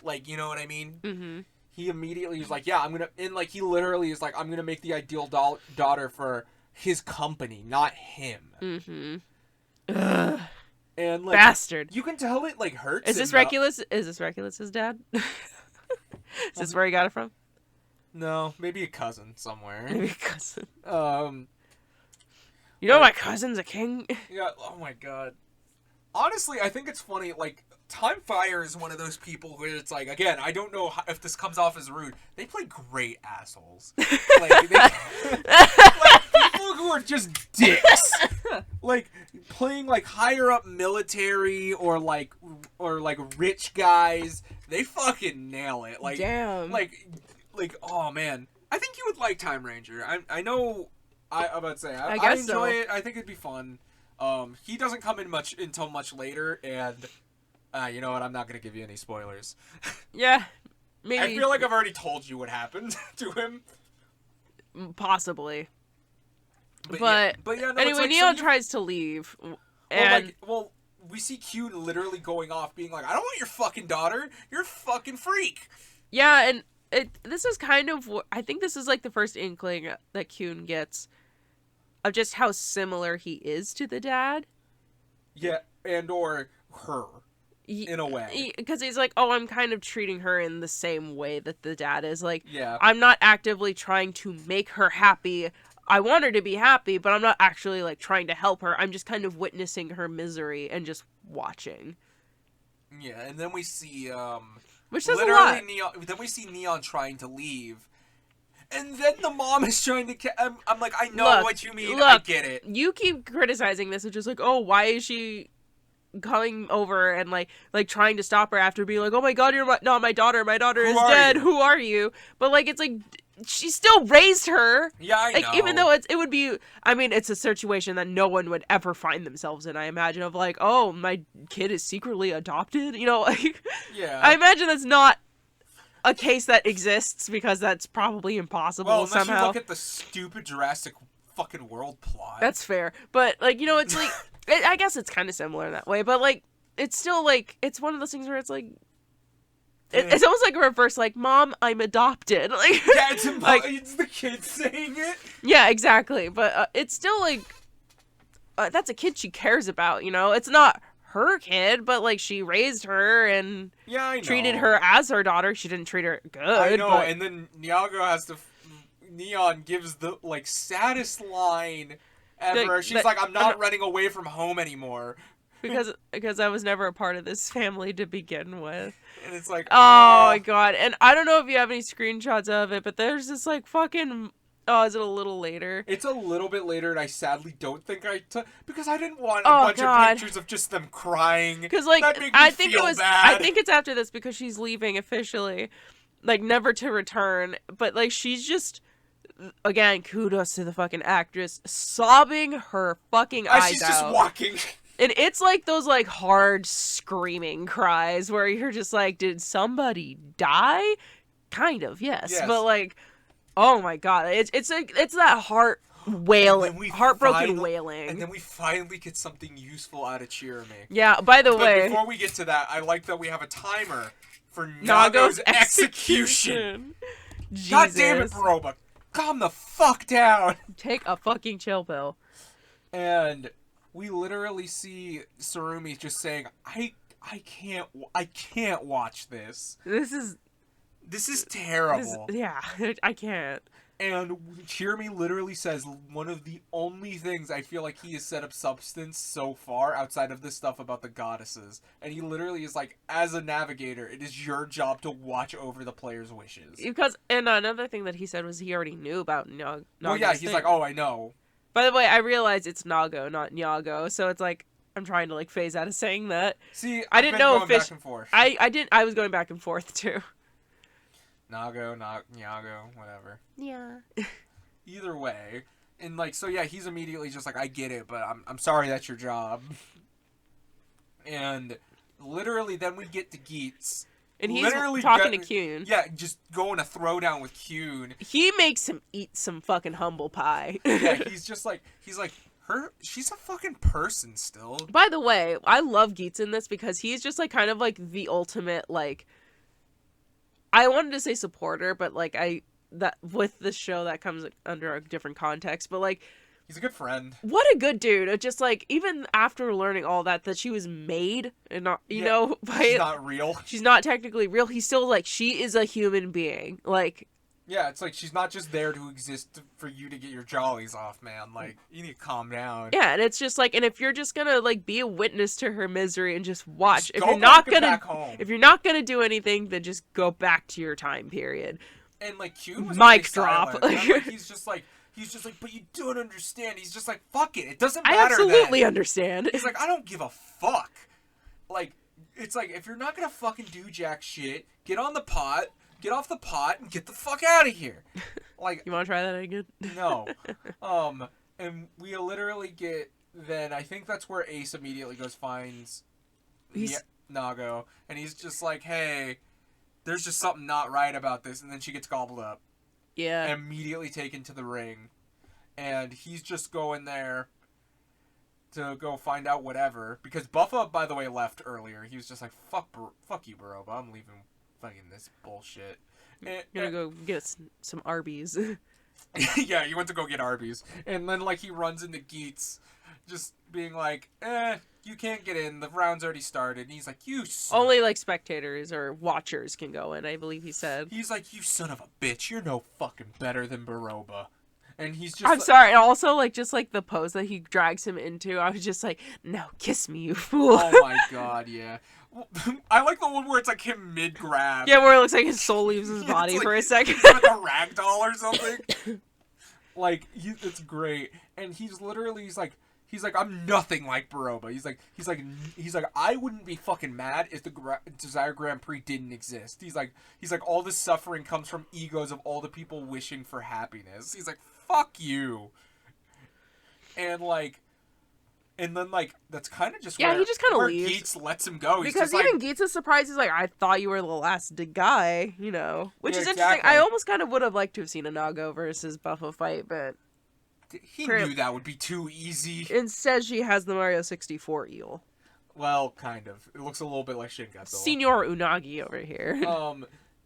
Like, you know what I mean? Mm-hmm. He immediately is like, yeah, he literally is like, I'm gonna make the ideal daughter for his company, not him. Mm-hmm. Ugh. And like, bastard. You can tell it like hurts. Is this Regulus? Is this Regulus's dad? Is this where he got it from? No, maybe a cousin somewhere. Maybe a cousin. You know, my cousin's a king. Yeah. Oh my god. Honestly, I think it's funny. Like, Time Fire is one of those people where it's like, again, I don't know if this comes off as rude. They play great assholes. Like, like people who are just dicks. Like, playing like higher up military or like rich guys. They fucking nail it. Like, damn. Like, oh man, I think you would like Time Ranger. I know. I'm about to say I enjoy it. I think it'd be fun. He doesn't come in until much later, and you know what? I'm not gonna give you any spoilers. Yeah, maybe. I feel like I've already told you what happened to him. Possibly. But yeah, no, anyway, like, Neon tries to leave, and we see Q literally going off, being like, "I don't want your fucking daughter. You're a fucking freak." Yeah, and this is kind of, I think this is like the first inkling that Kyun gets of just how similar he is to the dad. Yeah, and or her, in a way. Because he's like, oh, I'm kind of treating her in the same way that the dad is. Like, yeah. I'm not actively trying to make her happy. I want her to be happy, but I'm not actually like trying to help her. I'm just kind of witnessing her misery and just watching. Yeah, and then we see which says a lot. Then we see Neon trying to leave, and then the mom is trying to. I'm like, I know what you mean. I get it. You keep criticizing this, which is like, oh, why is she coming over and like trying to stop her after being like, oh my god, you're not my daughter. My daughter is dead. Who are you? But like, it's like she still raised her. Yeah, I know. Even though it would be, I mean, it's a situation that no one would ever find themselves in. I imagine of like, oh, my kid is secretly adopted. You know, like, yeah. I imagine that's not a case that exists because that's probably impossible. Well, unless somehow. you look at the stupid Jurassic fucking World plot. That's fair, but like, you know, it's like, I guess it's kind of similar in that way, but like, it's still like, it's one of those things where it's like. It's almost like a reverse, like, Mom, I'm adopted. Like, yeah, it's the kid saying it. Yeah, exactly. But it's still like, that's a kid she cares about, you know? It's not her kid, but like, she raised her and treated her as her daughter. She didn't treat her good. I know, and then Neon gives the like saddest line ever. She's like, I'm not running away from home anymore. Because I was never a part of this family to begin with. And it's like, oh my god. And I don't know if you have any screenshots of it, but there's this like fucking, is it a little later? It's a little bit later, and I sadly don't think I took, because I didn't want a bunch of pictures of just them crying. Because like, that made me feel bad. I think it's after this because she's leaving officially, like never to return. But like, she's just, again, kudos to the fucking actress, sobbing her fucking eyes out. She's just walking. And it's like those like hard screaming cries where you're just like, did somebody die? Kind of, yes. But like, oh my god, it's that heartbroken wailing. And then we finally get something useful out of Chirame. Yeah, by the way, before we get to that, I like that we have a timer for Nago's execution. God damn it, Baroba. Calm the fuck down. Take a fucking chill pill. And we literally see Tsurumi just saying, I can't watch this. This is terrible. I can't. And Chirame literally says one of the only things I feel like he has set up substance so far outside of this stuff about the goddesses. And he literally is like, as a navigator, it is your job to watch over the player's wishes. And another thing that he said was he already knew about Nago's Well, yeah, he's like, oh, I know. By the way, I realized it's Nago, not Nyago, so it's like, I'm trying to like phase out of saying that. See, I didn't know back and forth. I was going back and forth too. Nago, Nyago, whatever. Yeah. Either way, and like, so yeah, he's immediately just like, I get it, but I'm sorry, that's your job. And literally, then we get to Geets. And he's talking to Kyun. Yeah, just going a throwdown with Kyun. He makes him eat some fucking humble pie. Yeah, he's like, she's a fucking person still. By the way, I love Geets in this because he's just like kind of like the ultimate like, I wanted to say supporter, but like that with this show that comes under a different context, but like, he's a good friend. What a good dude. It just like, even after learning all that she was made and not, you know, she's not real. She's not technically real. He's still like, she is a human being. Like, yeah, it's like she's not just there to exist for you to get your jollies off, man. Like, you need to calm down. Yeah, and it's just like, and if you're just gonna like be a witness to her misery and just watch, if you're not gonna do anything, then just go back to your time period. And like, Kyun was mic drop. Like, he's just like, but you don't understand. He's just like, fuck it. It doesn't matter. I absolutely understand. He's like, I don't give a fuck. Like, it's like, if you're not gonna fucking do jack shit, get on the pot. Get off the pot and get the fuck out of here. Like, you want to try that again? No. And we literally get, then I think that's where Ace immediately finds Nago, and he's just like, hey, there's just something not right about this, and then she gets gobbled up. Yeah. And immediately taken to the ring. And he's just going there to go find out whatever, because Buffa, by the way, left earlier. He was just like, fuck you, Baroba, I'm leaving fucking this bullshit. Gonna go get some Arby's. Yeah, he went to go get Arby's. And then, like, he runs into Geets, just being like, you can't get in, the round's already started. And he's like, only, like, spectators or watchers can go in, I believe he said. He's like, you son of a bitch, you're no fucking better than Baroba. And he's just I'm sorry, and also, like, just, like, the pose that he drags him into, I was just like, no, kiss me, you fool. Oh my god, yeah. I like the one where it's like him mid-grab. Yeah, where it looks like his soul leaves his body for a second. With a ragdoll or something. Like, it's great. And he's like, I'm nothing like Baroba. He's like, I wouldn't be fucking mad if the Desire Grand Prix didn't exist. He's like, all this suffering comes from egos of all the people wishing for happiness. He's like, fuck you. And then, like, that's kind of just he just kind of leaves. Geets lets him go. He's because even Geets is surprised. He's like, I thought you were the last guy, you know. Which is interesting. I almost kind of would have liked to have seen a Nago versus Buffa fight, but... He knew that would be too easy. Instead, she has the Mario 64 eel. Well, kind of. It looks a little bit like Shingatsu. Senior Unagi over here.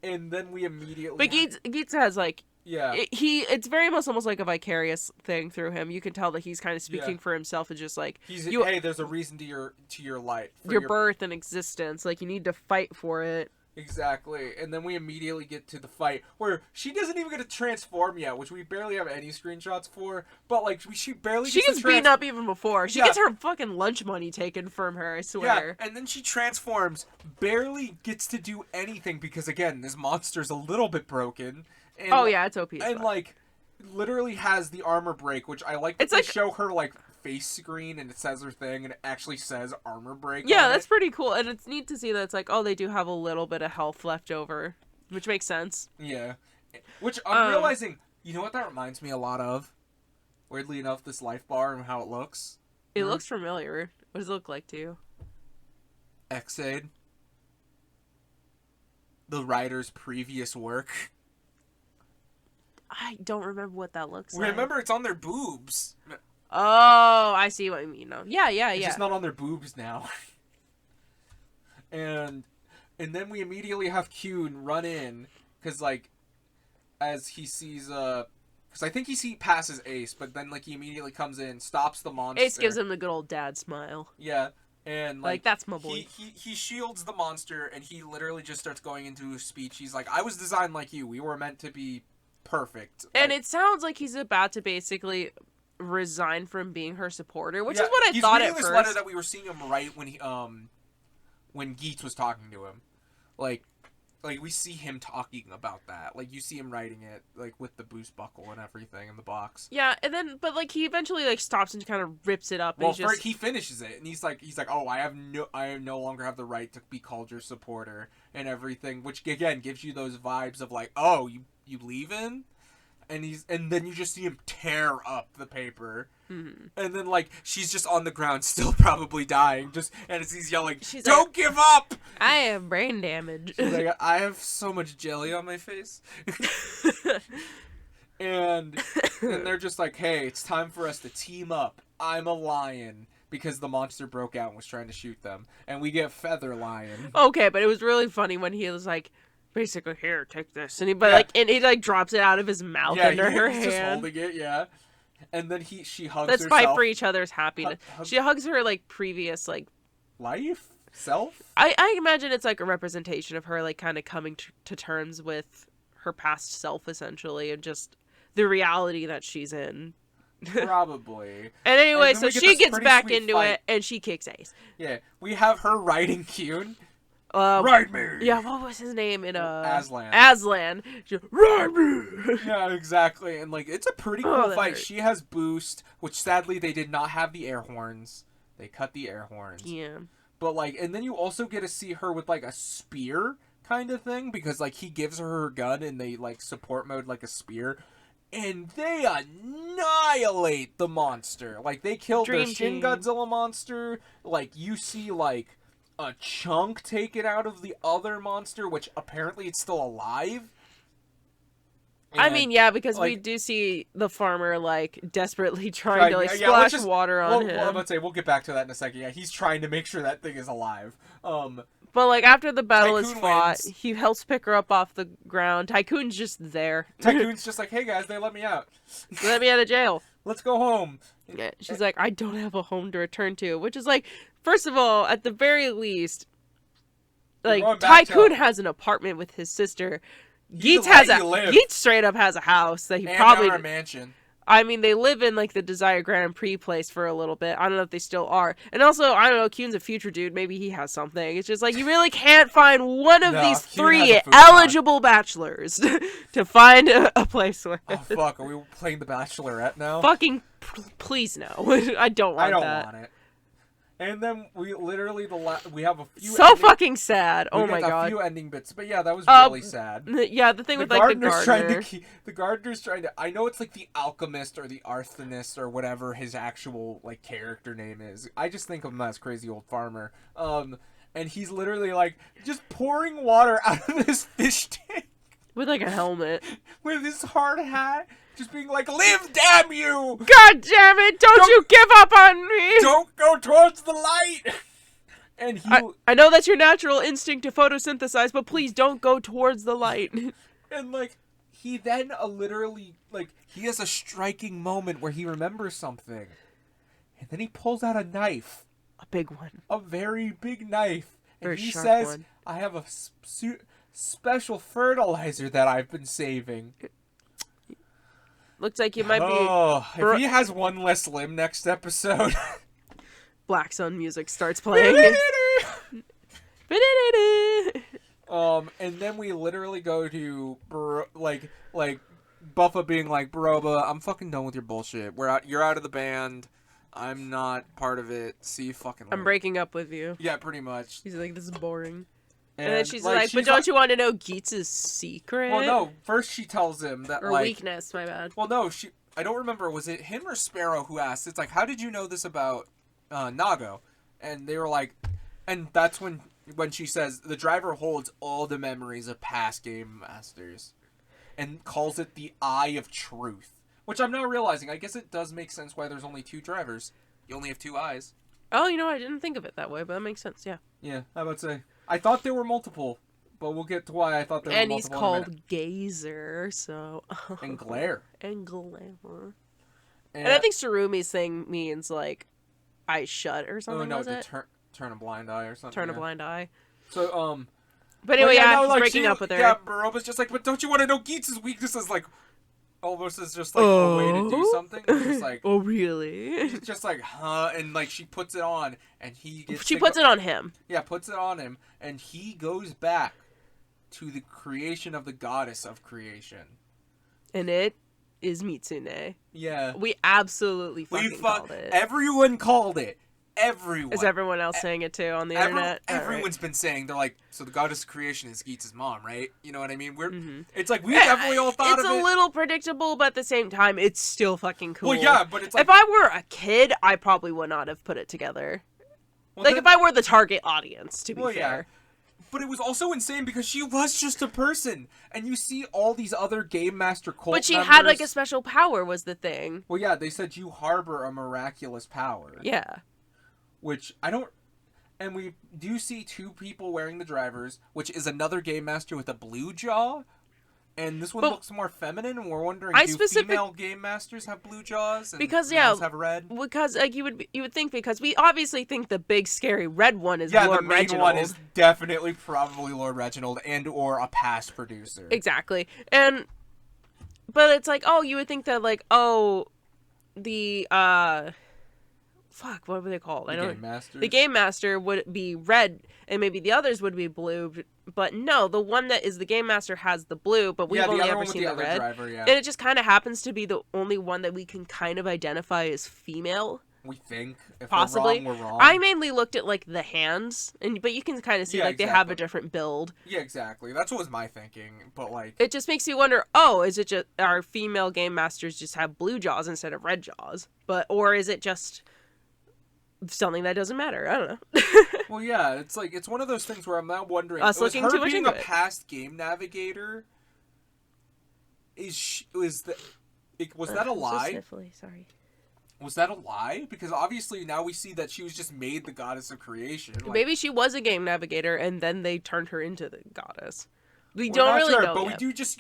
And then we immediately... But Geets has, like... Yeah. It's very much almost like a vicarious thing through him. You can tell that he's kind of speaking for himself and just like hey, there's a reason to your life, your birth and existence. Like, you need to fight for it. Exactly. And then we immediately get to the fight where she doesn't even get to transform yet, which we barely have any screenshots for. But like she gets beaten up even before. She gets her fucking lunch money taken from her, I swear. Yeah, and then she transforms, barely gets to do anything because again, this monster's a little bit broken. And, it's OP. And like, literally has the armor break, which I like. They show her like face screen and it says her thing and it actually says armor break. Yeah, that's pretty cool, and it's neat to see that it's like, they do have a little bit of health left over, which makes sense. Yeah, which I'm realizing. You know what that reminds me a lot of? Weirdly enough, this life bar and how it looks. It looks familiar. What does it look like to you? Ex-Aid. The writer's previous work. I don't remember what that looks like. Remember, it's on their boobs. Oh, I see what you mean now. Yeah. It's just not on their boobs now. and then we immediately have Kyun run in, because, like, as he sees, because I think he passes Ace, but then, like, he immediately comes in, stops the monster. Ace gives him the good old dad smile. Yeah, and, like that's my boy. He shields the monster, and he literally just starts going into a speech. He's like, I was designed like you. We were meant to be perfect. And like, it sounds like he's about to basically resign from being her supporter, which is what I thought at first. He's reading this letter that we were seeing him write when Geets was talking to him. Like we see him talking about that. Like, you see him writing it, like, with the boost buckle and everything in the box. Yeah, and then, but, like, he eventually, like, stops and kind of rips it up. Well, he finishes it, and he's like, oh, I no longer have the right to be called your supporter and everything, which, again, gives you those vibes of, like, oh, you leaving? And then you just see him tear up the paper. Mm-hmm. And then, like, she's just on the ground, still probably dying, and as he's yelling, don't give up! I have brain damage. She's like, I have so much jelly on my face. and they're just like, hey, it's time for us to team up. I'm a lion. Because the monster broke out and was trying to shoot them. And we get Feather Lion. Okay, but it was really funny when he was like, basically, here, take this. And he drops it out of his mouth under her hand. Just holding it, yeah. And then she hugs Let's herself. fight for each other's happiness. She hugs her, like, previous, like... life? Self? I imagine it's, like, a representation of her, like, kind of coming to terms with her past self, essentially, and just the reality that she's in. Probably. And anyway, so she gets back into it, and she kicks Ace. Yeah, we have her riding Kyun. Ride me! Yeah, what was his name in Aslan. Aslan. Ride me! Yeah, exactly. And, like, it's a pretty cool fight. Hurt. She has boost, which sadly they did not have the air horns. They cut the air horns. Yeah. But, like, and then you also get to see her with, like, a spear kind of thing, because, like, he gives her gun and they, like, support mode like a spear. And they annihilate the monster. Like, they killed the Shin Godzilla monster. Like, you see, like, a chunk taken out of the other monster, which apparently it's still alive. And, I mean, yeah, because we do see the farmer, like, desperately trying to, like, splash water on him. Well, I'm going to say, we'll get back to that in a second. Yeah, he's trying to make sure that thing is alive. But, like, after the battle Tycoon is fought, wins. he helps pick her up off the ground. Tycoon's just there. Tycoon's just like, hey, guys, they let me out. They let me out of jail. Let's go home. Yeah, she's like, I don't have a home to return to. Which is, like, first of all, at the very least, like, Tycoon has an apartment with his sister. Geets straight up has a house that he probably... a mansion. I mean, they live in, like, the Desire Grand Prix place for a little bit. I don't know if they still are. And also, I don't know, Kyun's a future dude. Maybe he has something. It's just, like, you really can't find one of these three eligible bachelors to find a place with. Oh, fuck. Are we playing The Bachelorette now? Fucking please no. I don't want that. I don't want it. And then we literally we have a few. Fucking sad. Oh my god. A few ending bits, but yeah, that was really sad. Yeah, the thing with like the gardener. The gardener's trying to. I know it's like the alchemist or the arsonist or whatever his actual like character name is. I just think of him as crazy old farmer. And he's literally like just pouring water out of this fish tank with like a helmet, with his hard hat. Just being like, live, damn you! God damn it! Don't you give up on me! Don't go towards the light! And I know that's your natural instinct to photosynthesize, but please don't go towards the light. And, like, he then literally, like, he has a striking moment where he remembers something. And then he pulls out a knife. A big one. A very big knife. And he sharp says, one. I have a special fertilizer that I've been saving. Looks like you might be... Oh, if he has one less limb next episode... Black Sun music starts playing. And then we literally go to, like Buffa being like, Baroba, I'm fucking done with your bullshit. You're out of the band. I'm not part of it. See you fucking later. I'm breaking up with you. Yeah, pretty much. He's like, this is boring. And then she's like, but don't you want to know Geets' secret? Well, no. First she tells him that, or weakness, my bad. Well, no, I don't remember. Was it him or Sparrow who asked? It's like, how did you know this about Nago, and they were like, and that's when she says the driver holds all the memories of past game masters, and calls it the Eye of Truth, which I'm now realizing. I guess it does make sense why there's only 2 drivers. You only have 2 eyes. Oh, I didn't think of it that way, but that makes sense. Yeah. Yeah, I would say. I thought there were multiple, but we'll get to why I thought there were And multiple. he's called Gazer, so. And Glare. And Glare. And I think Tsurumi's thing means like eyes shut or something. Oh no, turn a blind eye or something. Turn a blind eye. So But anyway, no, he's like, breaking up with her. Yeah, Baroba's just like, but don't you want to know Geets' weaknesses? Like, almost is just like a way to do something. It's just like, oh really? It's just like, huh? And like she puts it on, and he gets. She puts it on him. Yeah, puts it on him, and he goes back to the creation of the goddess of creation. And it is Mitsune. Yeah. We absolutely fucking called it. Everyone called it. Everyone. Is everyone else saying it too on the internet? Everyone's been saying, they're like, so the goddess of creation is Geets' mom, right? You know what I mean? It's like, we definitely all thought of it. It's a little predictable, but at the same time, it's still fucking cool. Well, yeah, but it's like... If I were a kid, I probably would not have put it together. Well, like, if I were the target audience, to be fair. Yeah. But it was also insane because she was just a person. And you see all these other Game Master cult But she members. had, like, a special power was the thing. Well, yeah, they said you harbor a miraculous power. Yeah. Which, I don't... And we do see 2 people wearing the drivers, which is another Game Master with a blue jaw. And this one looks more feminine, and we're wondering, do female Game Masters have blue jaws? And males have red? Because, like, you would think, because we obviously think the big, scary red one is Lord Reginald. Yeah, the main one is definitely probably Lord Reginald and or a past producer. Exactly. But it's like, oh, you would think that, like, the, fuck, what were they called? Game Masters? The Game Master would be red, and maybe the others would be blue, but no, the one that is the Game Master has the blue, but we've only ever seen the red. Driver, yeah. And it just kind of happens to be the only one that we can kind of identify as female. We think. If possibly. We're wrong. I mainly looked at, like, the hands, but you can kind of see, they have a different build. Yeah, exactly. That's what was my thinking, but, like... It just makes you wonder, is it just, our female Game Masters just have blue jaws instead of red jaws? Or is it just... something that doesn't matter. I don't know. Well, yeah, it's like, it's one of those things where I'm now wondering, us looking too much into it. Being a past game navigator, was that a lie? So sniffly, sorry. Was that a lie? Because obviously now we see that she was just made the goddess of creation. Like, maybe she was a game navigator and then they turned her into the goddess. We don't really know but yet. we do just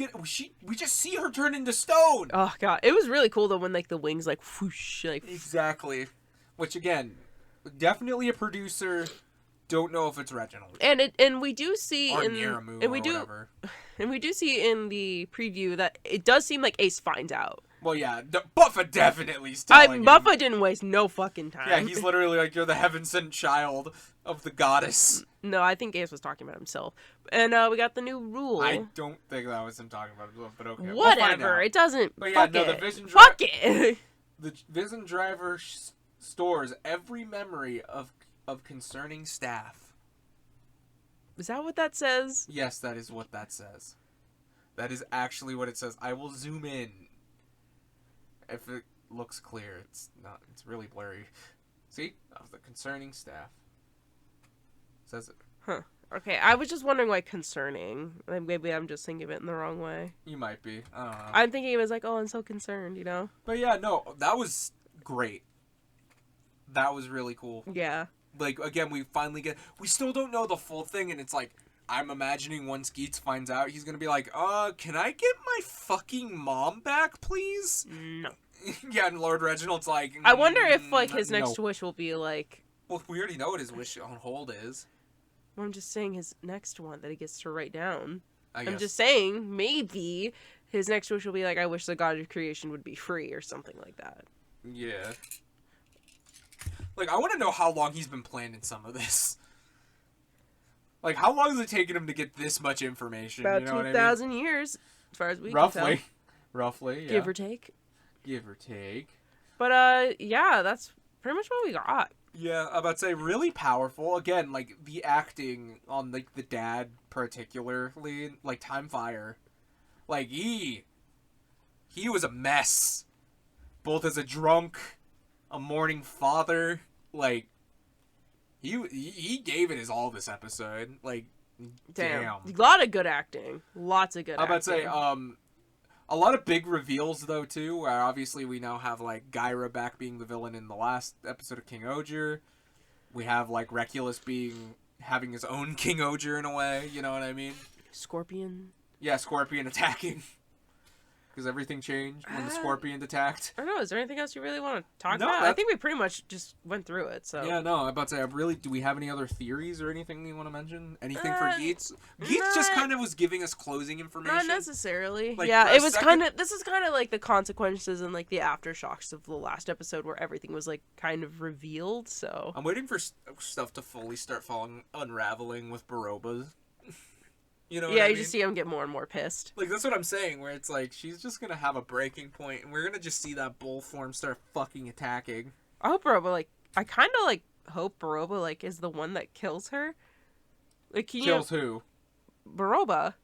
we just see her turn into stone. Oh god, it was really cool though when like the wings like whoosh like. Exactly. Which again, definitely a producer. Don't know if it's Reginald. And we do see or in Niramu and we or do whatever. And we do see in the preview that it does seem like Ace finds out. Well, yeah, Buffa definitely is telling him. Buffa didn't waste no fucking time. Yeah, he's literally like, you're the heaven-sent child of the goddess. No, I think Ace was talking about himself. And we got the new rule. I don't think that was him talking about himself, but okay. Whatever, we'll it doesn't. But yeah, the Vision Fuck it! The Vision Driver stores every memory of concerning staff. Is that what that says? Yes, that is what that says. That is actually what it says. I will zoom in. If it looks clear, it's not. It's really blurry. See? Of the concerning staff. It says it. Huh. Okay, I was just wondering why concerning. Like, maybe I'm just thinking of it in the wrong way. You might be. I don't know. I'm thinking it was like, oh, I'm so concerned, you know? But yeah, no, that was great. That was really cool. Yeah. Like, again, we finally we still don't know the full thing, and it's like, I'm imagining once Geets finds out, he's gonna be like, can I get my fucking mom back, please? No. Yeah, and Lord Reginald's like... I wonder if, like, his next wish will be, like... Well, we already know what his wish on hold is. Well, I'm just saying his next one that he gets to write down. I'm just saying, maybe his next wish will be like, I wish the god of creation would be free, or something like that. Yeah. Like, I want to know how long he's been planning some of this. Like, how long has it taken him to get this much information? About you know 2,000 years, as far as we can tell. Roughly, yeah. Give or take. Give or take. But, yeah, that's pretty much what we got. Yeah, I'm about to say, really powerful. Again, like, the acting on, like, the dad particularly, like, Time Fire. Like, he was a mess. Both as a drunk, a mourning father, like, he gave it his all this episode. Like, damn. A lot of good acting. Lots of good acting. I'm about to say, a lot of big reveals, though, too, where obviously we now have, like, Gyra back being the villain in the last episode of King Oger. We have, like, Reculus having his own King Oger in a way, you know what I mean? Scorpion. Yeah, Scorpion attacking. Because everything changed when the Scorpion attacked. I don't know, is there anything else you really want to talk No, about? I think we pretty much just went through it, so... Yeah, no, I'm about to say, do we have any other theories or anything you want to mention? Anything for Geets? Geets just kind of was giving us closing information. Not necessarily. Like, yeah, it was kind of... This is kind of like the consequences and, like, the aftershocks of the last episode where everything was, like, kind of revealed, so... I'm waiting for stuff to fully start unraveling with Baroba. You know what I mean? just see him get more and more pissed. Like, that's what I'm saying, where it's like, she's just gonna have a breaking point, and we're gonna just see that bull form start fucking attacking. I hope Baroba, like... I kind of, like, hope Baroba, like, is the one that kills her. Like, Kills who? Baroba.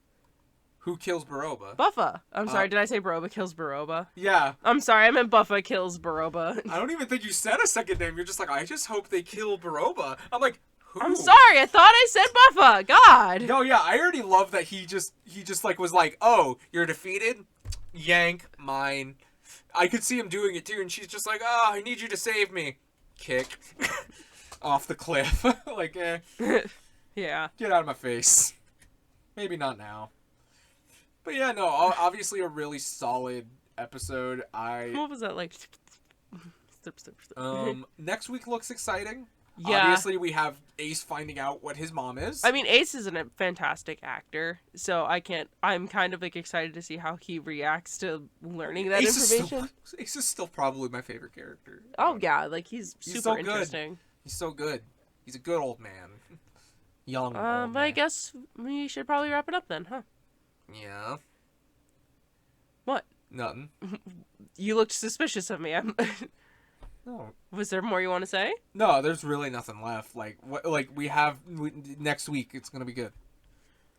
Who kills Baroba? Buffa. I'm sorry, did I say Baroba kills Baroba? Yeah. I'm sorry, I meant Buffa kills Baroba. I don't even think you said a second name. You're just like, I just hope they kill Baroba. I'm like... Who? I'm sorry, I thought I said Buffa. God. No, yeah, I already love that he just like was like, oh, you're defeated? Yank, mine. I could see him doing it too, and she's just like, oh, I need you to save me. Kick. Off the cliff. Like, Yeah. Get out of my face. Maybe not now. But yeah, no, obviously a really solid episode. What was that like? Next week looks exciting. Yeah. Obviously, we have Ace finding out what his mom is. I mean, Ace is a fantastic actor, so I'm kind of like excited to see how he reacts to learning that information. Ace is still probably my favorite character. Oh yeah, like he's super so interesting. Good. He's so good. He's a good old man. Young old man. I guess we should probably wrap it up then, huh? Yeah. What? Nothing. You looked suspicious of me. No. Was there more you want to say? No, there's really nothing left. Like next week, it's gonna be good.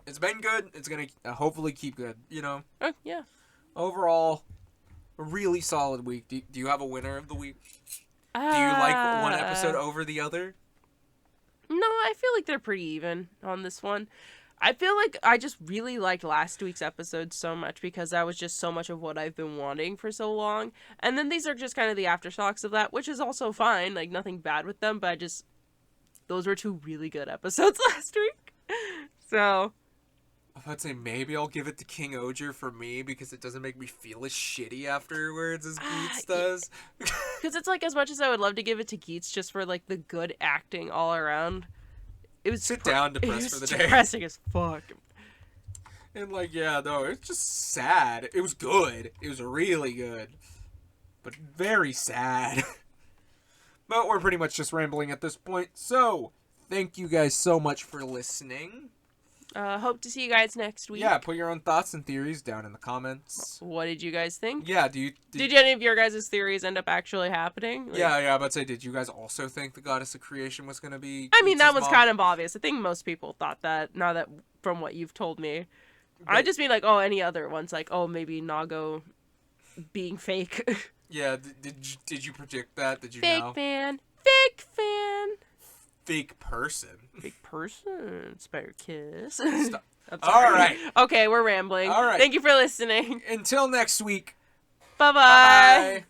It's been good. It's gonna hopefully keep good. You know. Oh yeah. Overall, a really solid week. Do you have a winner of the week? Do you like one episode over the other? No, I feel like they're pretty even on this one. I feel like I just really liked last week's episode so much because that was just so much of what I've been wanting for so long. And then these are just kind of the aftershocks of that, which is also fine. Like, nothing bad with them, but those were two really good episodes last week. So... I'm about to say, maybe I'll give it to King Oger for me because it doesn't make me feel as shitty afterwards as Geets does. Because it's like, as much as I would love to give it to Geets just for, like, the good acting all around... It was depressed for the day. Depressing as fuck. And like, yeah, no, it's just sad. It was good. It was really good. But very sad. But we're pretty much just rambling at this point. So, thank you guys so much for listening. Hope to see you guys next week. Yeah, put your own thoughts and theories down in the comments. What did you guys think? Yeah, did any of your guys' theories end up actually happening? Like, yeah, I'm about to say, did you guys also think the Goddess of Creation was going to be I mean, that was mom? kind of obvious. I think most people thought that, now that from what you've told me. I just mean like, oh, any other ones, like, oh, maybe Nago being fake. Yeah, did you predict that? Did you fake know? Fake fan. Fake person. Fake person. Spare kiss. Stop. All right. Okay, we're rambling. All right. Thank you for listening. Until next week. Bye-bye. Bye.